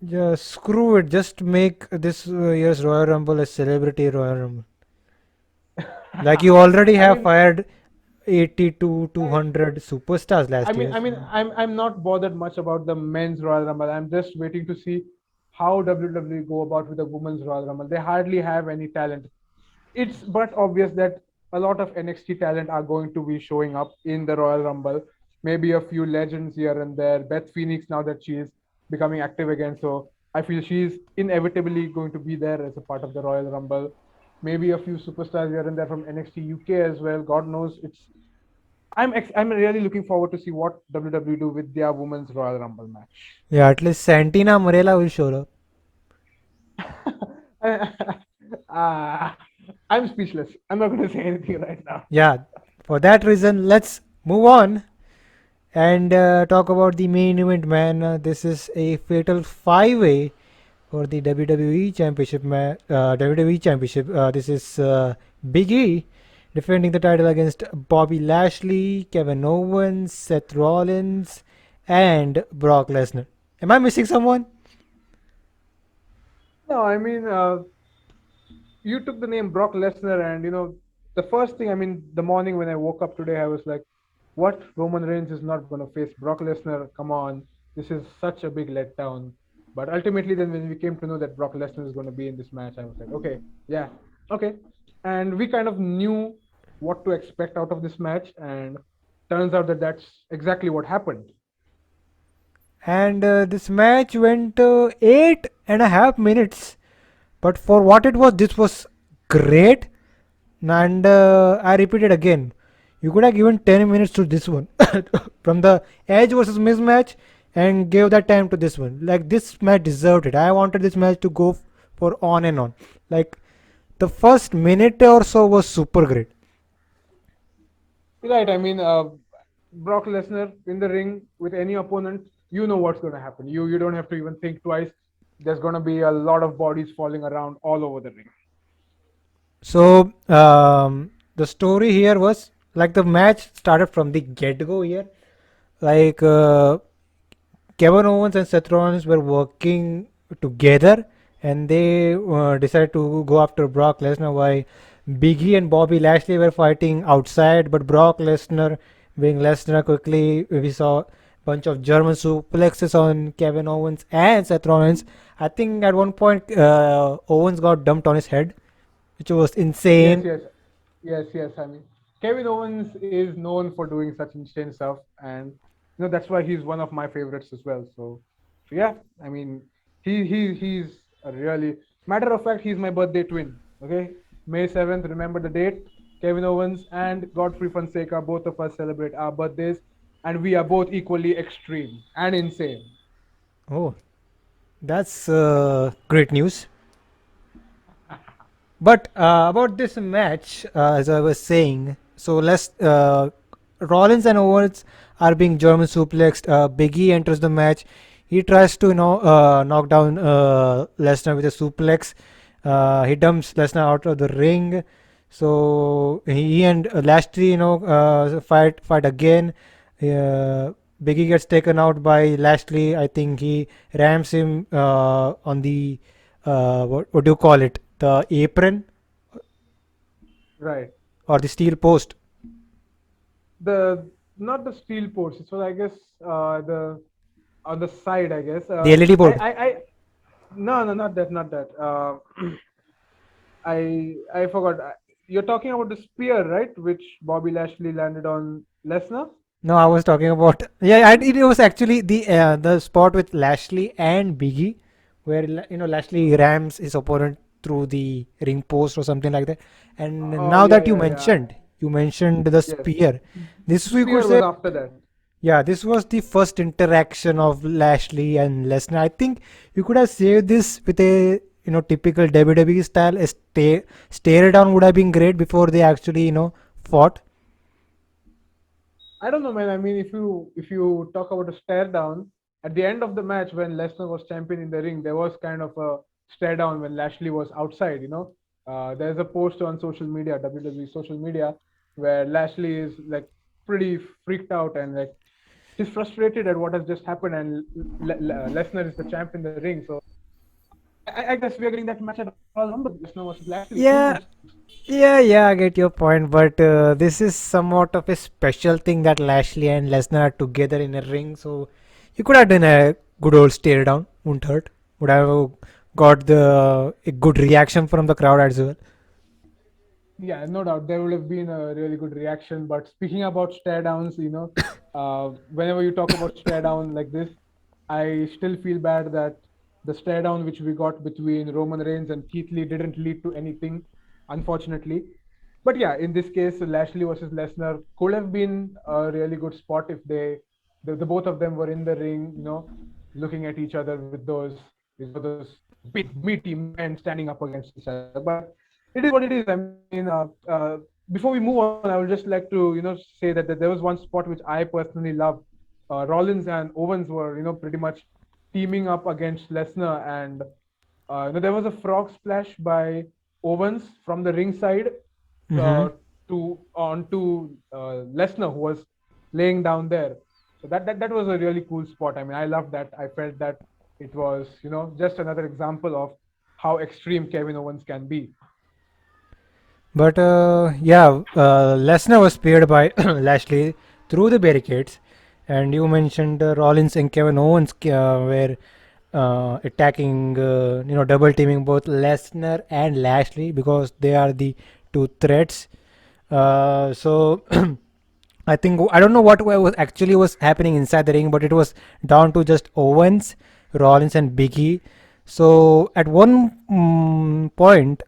Yeah, screw it. Just make this year's Royal Rumble a celebrity Royal Rumble. Like you already I have mean, fired 80 to I, 200 superstars I last mean, year. I mean, I'm not bothered much about the men's Royal Rumble. I'm just waiting to see how WWE go about with the women's Royal Rumble. They hardly have any talent. It's but obvious that a lot of NXT talent are going to be showing up in the Royal Rumble. Maybe a few legends here and there. Beth Phoenix, now that she is becoming active again, so I feel she's inevitably going to be there as a part of the Royal Rumble. Maybe a few superstars here and there from NXT UK as well. God knows, I'm really looking forward to see what WWE do with their women's Royal Rumble match. Yeah, at least Santina Morella will show up. uh, I'm speechless. I'm not going to say anything right now. Yeah, for that reason, let's move on and talk about the main event, man. This is a fatal five-way for the WWE Championship. WWE Championship. This is Big E defending the title against Bobby Lashley, Kevin Owens, Seth Rollins, and Brock Lesnar. Am I missing someone? No, I mean, you took the name Brock Lesnar, and the first thing, I mean, the morning when I woke up today, I was like, what? Roman Reigns is not going to face Brock Lesnar? Come on. This is such a big letdown. But ultimately, then when we came to know that Brock Lesnar is going to be in this match, I was like, okay, yeah, okay. And we kind of knew what to expect out of this match, and turns out that that's exactly what happened. And this match went 8.5 minutes. But for what it was, this was great. And I repeat it again. You could have given 10 minutes to this one from the Edge versus Miz match and gave that time to this one. Like this match deserved it. I wanted this match to go for on and on. Like the first minute or so was super great. Right. I mean, Brock Lesnar in the ring with any opponent, you know what's going to happen. You don't have to even think twice. There's going to be a lot of bodies falling around all over the ring. So the story here was like the match started from the get go here. Like Kevin Owens and Seth Rollins were working together, and they decided to go after Brock Lesnar. Why? Biggie and Bobby Lashley were fighting outside, but Brock Lesnar, being Lesnar, quickly we saw a bunch of German suplexes on Kevin Owens and Seth Rollins. I think at one point Owens got dumped on his head, which was Yes, insane. yes, yes. I mean, Kevin Owens is known for doing such insane stuff, and that's why he's one of my favorites as well. So yeah, I mean, he's a really matter of fact, he's my birthday twin. Okay, May 7th. Remember the date. Kevin Owens and Godfrey Fonseca, both of us celebrate our birthdays, and we are both equally extreme and insane. Oh, that's great news. But about this match, as I was saying, so let's Rollins and Owens are being German suplexed. Biggie enters the match. He tries to knock down Lesnar with a suplex. He dumps Lesnar out of the ring. So he and Lashley, fight again. Biggie gets taken out by Lashley. I think he rams him on the what do you call it? The apron Right. or the steel post, The Not the steel post. It was, I guess, the on the side. I guess. the LED board. No, not that, not that. I forgot. You're talking about the spear, right? Which Bobby Lashley landed on Lesnar. No, I was talking about it was actually the spot with Lashley and Biggie, where Lashley rams his opponent through the ring post or something like that. And Oh now yeah, that you yeah, yeah. mentioned the Yes. spear. This we could Spear was say, after that. yeah, this was the first interaction of Lashley and Lesnar. I think you could have saved this with a typical WWE style. A stare down would have been great before they actually fought. I don't know, man. I mean, if you talk about a stare down at the end of the match when Lesnar was champion in the ring, there was kind of a stare down when Lashley was outside. There's a post on social media, WWE social media, where Lashley is like pretty freaked out and like he's frustrated at what has just happened, and Lesnar is the champ in the ring. So I guess we are getting that match at Royal Rumble. Lesnar versus Lashley. Who Yeah, knows? yeah, I get your point, but this is somewhat of a special thing that Lashley and Lesnar are together in a ring, so you could have done a good old stare down, wouldn't hurt. Would have got a good reaction from the crowd as well. Yeah, no doubt there would have been a really good reaction. But speaking about stare downs, whenever you talk about stare down like this, I still feel bad that the stare down which we got between Roman Reigns and Keith Lee didn't lead to anything, unfortunately. But yeah, in this case, Lashley versus Lesnar could have been a really good spot if the both of them were in the ring, looking at each other with those big meaty men standing up against each other. But it is what it is. I mean, before we move on, I would just like to say that there was one spot which I personally loved. Rollins and Owens were pretty much teaming up against Lesnar, and there was a frog splash by Owens from the ringside Mm-hmm. uh, to onto Lesnar, who was laying down there. So that was a really cool spot. I mean, I loved that. I felt that it was just another example of how extreme Kevin Owens can be. But yeah, Lesnar was speared by Lashley through the barricades, and you mentioned Rollins and Kevin Owens were attacking, double teaming both Lesnar and Lashley because they are the two threats. So I think I don't know what was actually was happening inside the ring, but it was down to just Owens, Rollins, and Biggie. So at one point,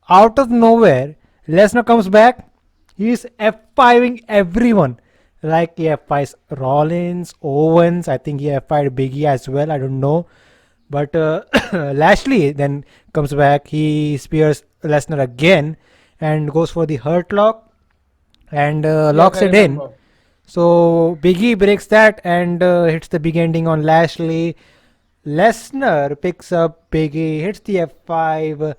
out of nowhere, Lesnar comes back. He's F5ing everyone. Like he F5s Rollins, Owens. I think he F5'd Biggie as well. I don't know. But Lashley then comes back. He spears Lesnar again and goes for the hurt lock and Yes, locks I it in. remember. So Biggie breaks that and hits the big ending on Lashley. Lesnar picks up Biggie, hits the F5.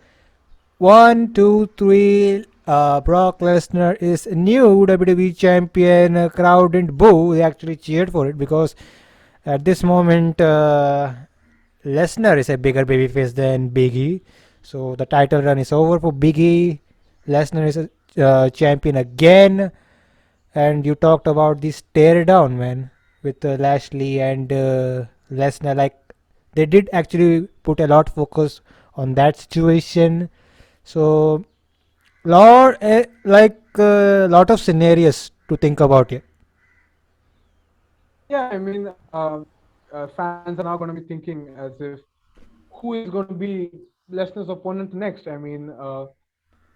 One, two, three. Brock Lesnar is new WWE champion. Crowd didn't boo. They actually cheered for it because at this moment, Lesnar is a bigger babyface than Biggie. So the title run is over for Biggie. Lesnar is a champion again, and you talked about the stare down, man, with Lashley and Lesnar. Like they did actually put a lot focus on that situation. So lot of scenarios to think about here. Yeah, I mean, fans are now going to be thinking as if who is going to be Lesnar's opponent next. I mean,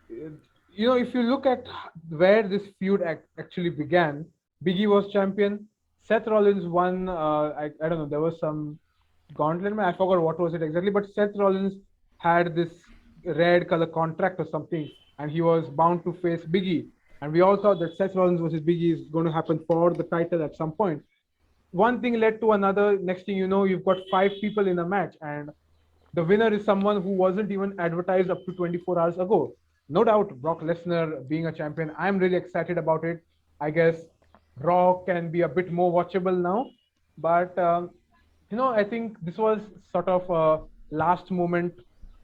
if you look at where this feud actually began, Biggie was champion. Seth Rollins won. I don't know. There was some gauntlet. I forgot what was it exactly, but Seth Rollins had this red color contract or something, and he was bound to face Biggie. And we all thought that Seth Rollins versus Biggie is going to happen for the title at some point. One thing led to another. Next thing you know, you've got five people in a match, and the winner is someone who wasn't even advertised up to 24 hours ago. No doubt, Brock Lesnar being a champion, I'm really excited about it. I guess Raw can be a bit more watchable now, but I think this was sort of a last moment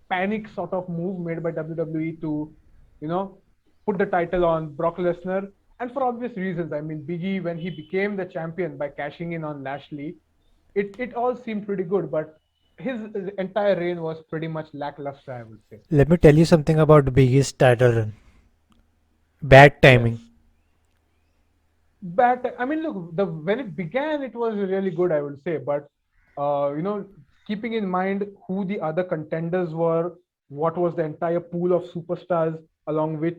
panic sort of move made by WWE to, you know, put the title on Brock Lesnar, and for obvious reasons. I mean, Biggie, when he became the champion by cashing in on Lashley, it all seemed pretty good, but his entire reign was pretty much lackluster, I would say. Let me tell you something about the biggest title run. Bad timing. Yes. But I mean, look, the when it began, it was really good, I would say. But keeping in mind who the other contenders were, what was the entire pool of superstars, along with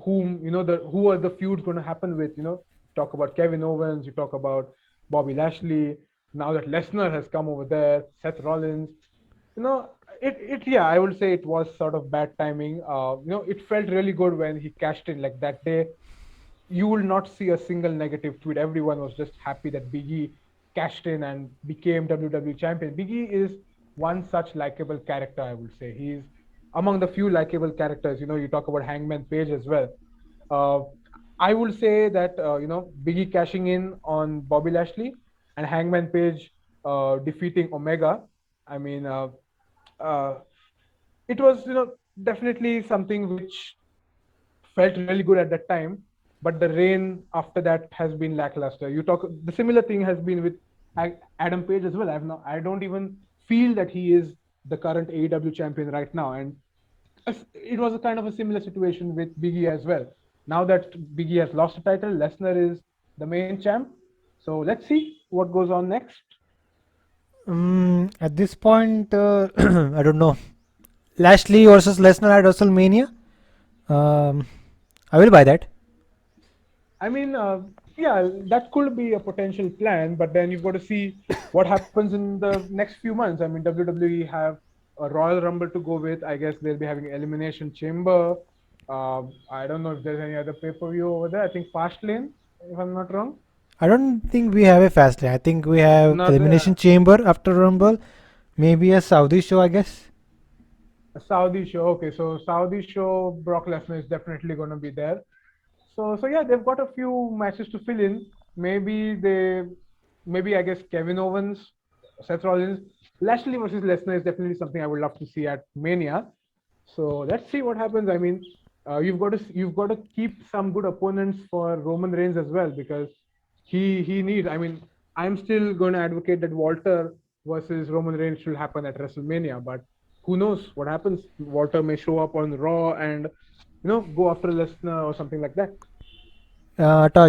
whom the who are the feuds going to happen with. Talk about Kevin Owens, you talk about Bobby Lashley. Now that Lesnar has come over there, Seth Rollins. You know, it yeah, I would say it was sort of bad timing. It felt really good when he cashed in like that day. You will not see a single negative tweet. Everyone was just happy that Biggie cashed in and became WWE champion. Biggie is one such likable character, I would say. He's among the few likable characters. You talk about Hangman Page as well. Uh, I would say that Biggie cashing in on Bobby Lashley and Hangman Page defeating Omega. I mean, uh, it was definitely something which felt really good at that time, but the reign after that has been lackluster. The similar thing has been with Adam Page as well. I don't even feel that he is the current AEW champion right now, and it was a kind of a similar situation with Biggie as well. Now that Biggie has lost the title, Lesnar is the main champ. So let's see what goes on next. At this point, I don't know. Lashley versus Lesnar at WrestleMania. Um, I will buy that. I mean, yeah, that could be a potential plan, but then you've got to see what happens in the next few months. I mean, WWE have a Royal Rumble to go with. I guess they'll be having Elimination Chamber. I don't know if there's any other pay-per-view over there. I think Fastlane, if I'm not wrong. I don't think we have a fast lane. I think we have Not Elimination Chamber after Rumble. Maybe a Saudi show, I guess. a Saudi show. Okay, so Saudi show, Brock Lesnar is definitely going to be there. So yeah, they've got a few matches to fill in. Maybe I guess Kevin Owens, Seth Rollins, Lashley versus Lesnar is definitely something I would love to see at Mania. So let's see what happens. I mean, you've got to keep some good opponents for Roman Reigns as well, because he needs. I mean, I'm still going to advocate that Walter versus Roman Reigns should happen at WrestleMania, but who knows what happens? Walter may show up on Raw and go after Lesnar or something like that.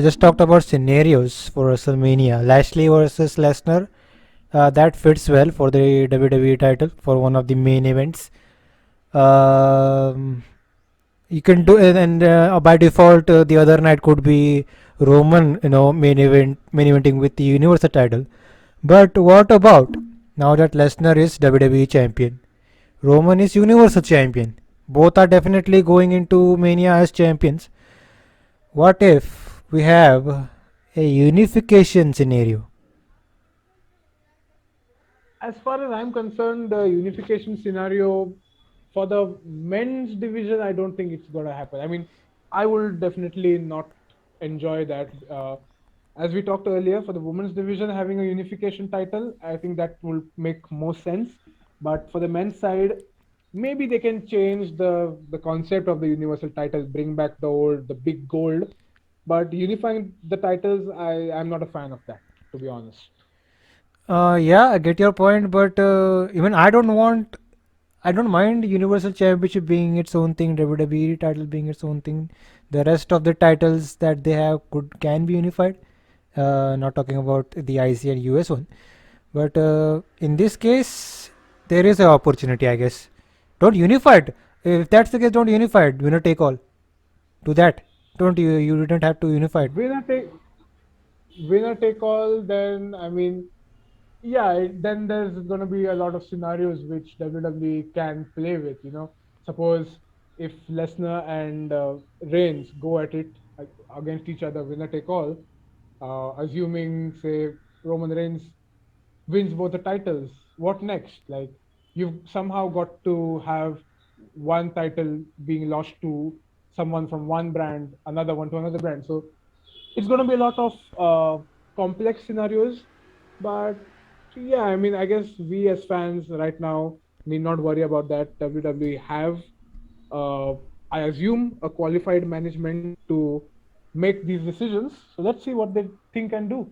Just talked about scenarios for WrestleMania. Lashley versus Lesnar. That fits well for the WWE title for one of the main events. Um, you can do it, and by default, the other night could be Roman, main eventing with the Universal title. But what about now that Lesnar is WWE champion? Roman is Universal champion. Both are definitely going into Mania as champions. What if we have a unification scenario? As far as I'm concerned, the unification scenario for the men's division, I don't think it's going to happen. I mean, I will definitely not enjoy that. As we talked earlier, for the women's division, having a unification title, I think that will make more sense. But for the men's side, maybe they can change the concept of the universal title, bring back the big gold, but unifying the titles, I'm not a fan of that, to be honest. Yeah, I get your point, but even I don't mind Universal Championship being its own thing, WWE title being its own thing. The rest of the titles that they have can be unified. Not talking about the IC and US one, but in this case, there is an opportunity, I guess. Don't unify it. If that's the case, don't unify it. Winner take all. Do that. Don't you? You didn't have to unify it. Winner take winner take all. Then I mean, yeah, then there's going to be a lot of scenarios which WWE can play with. Suppose if Lesnar and Reigns go at it against each other, winner take all. Assuming, say, Roman Reigns wins both the titles, what next? Like, you've somehow got to have one title being lost to someone from one brand, another one to another brand. So it's going to be a lot of complex scenarios. But yeah, I mean, I guess we as fans right now need not worry about that. WWE have, uh, I assume, a qualified management to make these decisions. So let's see what they think and do.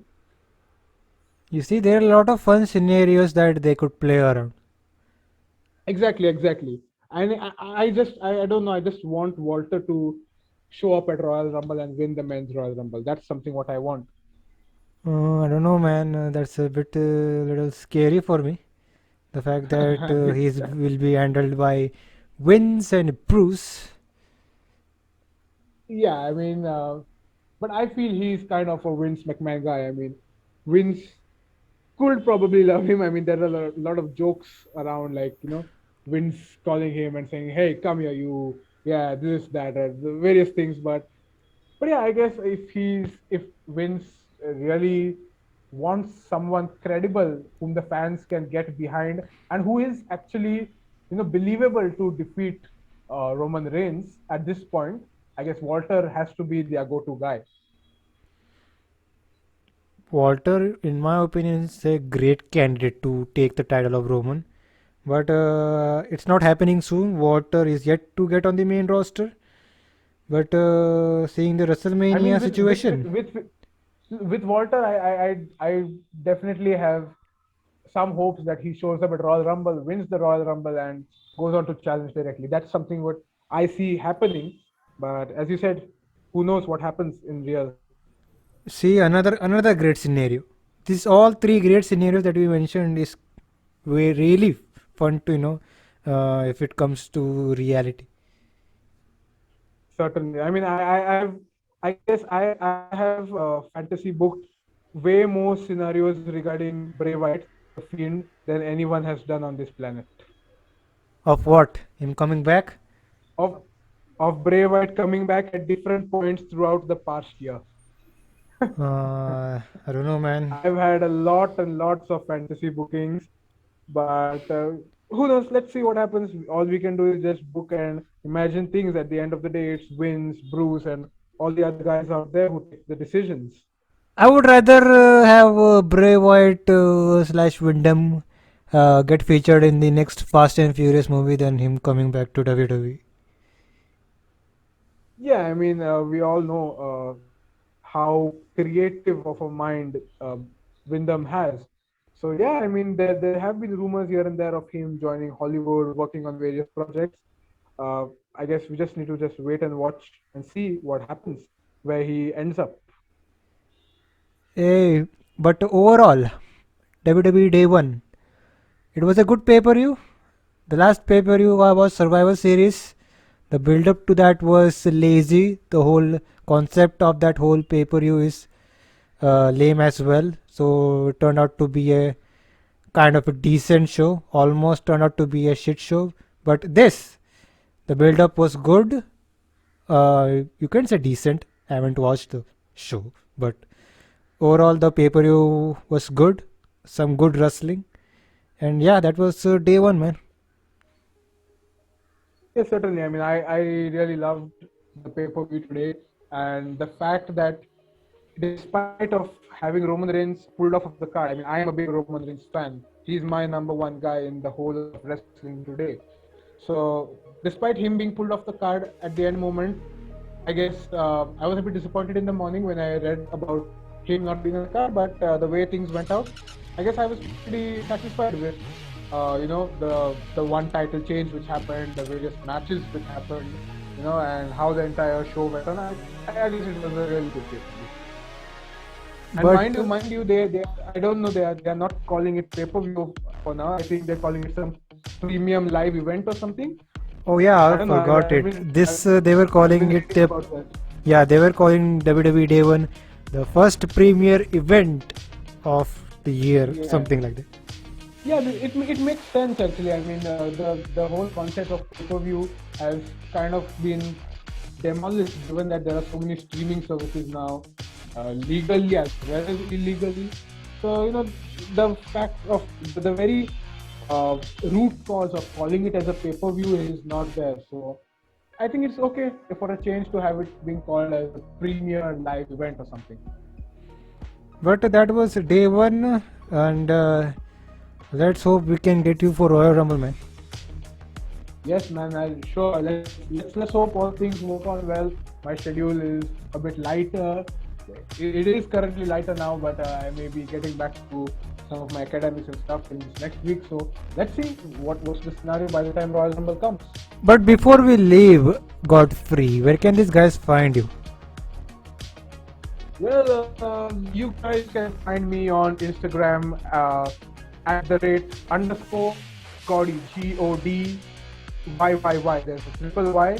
You see, there are a lot of fun scenarios that they could play around. Exactly. And I don't know. I just want Walter to show up at Royal Rumble and win the men's Royal Rumble. That's something what I want. I don't know, man. That's a bit little scary for me. The fact that he's will be handled by Vince and Bruce. Yeah, I mean, but I feel he's kind of a Vince McMahon guy. I mean, Vince could probably love him. I mean, there are a lot of jokes around, like, Vince calling him and saying, "Hey, come here, you, yeah, this, that, the various things." But yeah, I guess if Vince really wants someone credible whom the fans can get behind and who is actually believable to defeat Roman Reigns at this point, I guess Walter has to be their go-to guy. Walter, in my opinion, is a great candidate to take the title of Roman. But it's not happening soon. Walter is yet to get on the main roster. But seeing the I mean, WrestleMania situation, with Walter, I definitely have some hopes that he shows up at Royal Rumble, wins the Royal Rumble, and goes on to challenge directly. That's something what I see happening. But as you said, who knows what happens in real? see another great scenario. These all three great scenarios that we mentioned is really fun to if it comes to reality. Certainly. I mean, I guess I have fantasy booked way more scenarios regarding Bray Wyatt, the Fiend, than anyone has done on this planet. Of what? Him coming back? Of of Bray Wyatt coming back at different points throughout the past year. I don't know, man. I've had a lot and lots of fantasy bookings, but who knows? Let's see what happens. All we can do is just book and imagine things. At the end of the day, it's Vince, Bruce, and all the other guys out there who take the decisions. I would rather have Bray Wyatt slash Wyndham get featured in the next Fast and Furious movie than him coming back to WWE. Yeah, I mean, we all know how creative of a mind Wyndham has. So yeah, I mean, there have been rumors here and there of him joining Hollywood, working on various projects. Uh, I guess we just need to just wait and watch and see what happens, where he ends up. Hey, but overall, WWE Day 1, it was a good pay-per-view. The last pay-per-view was Survivor Series. The build-up to that was lazy. The whole concept of that whole pay-per-view is lame as well. So it turned out to be a kind of a decent show. Almost turned out to be a shit show. But this, the build-up was good. You can say decent. I haven't watched the show, but overall the pay-per-view was good. Some good wrestling, and yeah, that was day one, man. Yes, certainly. I mean, I really loved the pay-per-view today, and the fact that despite of having Roman Reigns pulled off of the card, I mean, I am a big Roman Reigns fan. He's my number one guy in the whole of wrestling today. So despite him being pulled off the card at the end moment, I guess I was a bit disappointed in the morning when I read about him not being on the card. But the way things went out, I guess I was pretty satisfied with the one title change which happened, the various matches which happened, and how the entire show went on. I guess it was a really good day. And But mind you, they I don't know, they are not calling it pay-per-view for now. I think they're calling it some premium live event or something. oh yeah, I I don't know. forgot I it. mean, This they were calling been it. reading about that. Yeah, they were calling WWE Day One the first premier event of the year, Yeah. something like that. Yeah, I mean, it makes sense actually. I mean, the whole concept of pay-per-view has kind of been demolished, given that there are so many streaming services now, legally as well as illegally. So the fact of the very root cause of calling it as a pay-per-view is not there. So I think it's okay for a change to have it being called as a premier live event or something. But that was day one, and let's hope we can get you for Royal Rumble, man. Yes, man. Sure. Let's hope all things work out well. My schedule is a bit lighter. It is currently lighter now, but I may be getting back to some of my academics and stuff in this next week. So let's see what's the scenario by the time Royal Rumble comes. But before we leave, Godfrey, where can these guys find you? Well, you guys can find me on Instagram at the rate _ Godi, GODYYY. There's a triple Y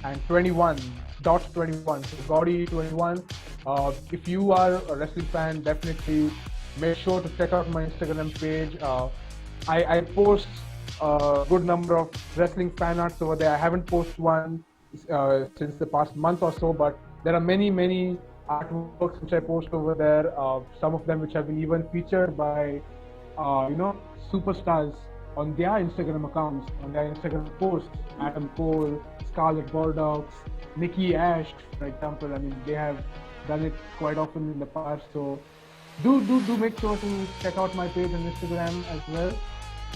and 21.21. So Godi 21. If you are a wrestling fan, definitely make sure to check out my Instagram page. I post a good number of wrestling fan arts over there. I haven't posted one since the past month or so, but there are many artworks which I post over there. Some of them which have been even featured by superstars on their Instagram accounts, on their Instagram posts. Adam Cole, Scarlett Bordeaux, Nikki Ash, for example. I mean, they have done it quite often in the past. So do make sure to check out my page on Instagram as well.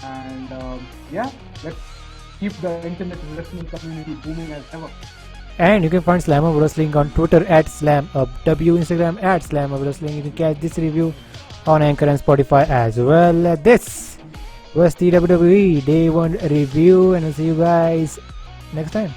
And let's keep the internet wrestling community booming as ever. And you can find Slamhub Wrestling on Twitter at SlamHubW, Instagram at Slamhub Wrestling. You can catch this review on Anchor and Spotify as well. This was the WWE Day 1 review, and I'll see you guys next time.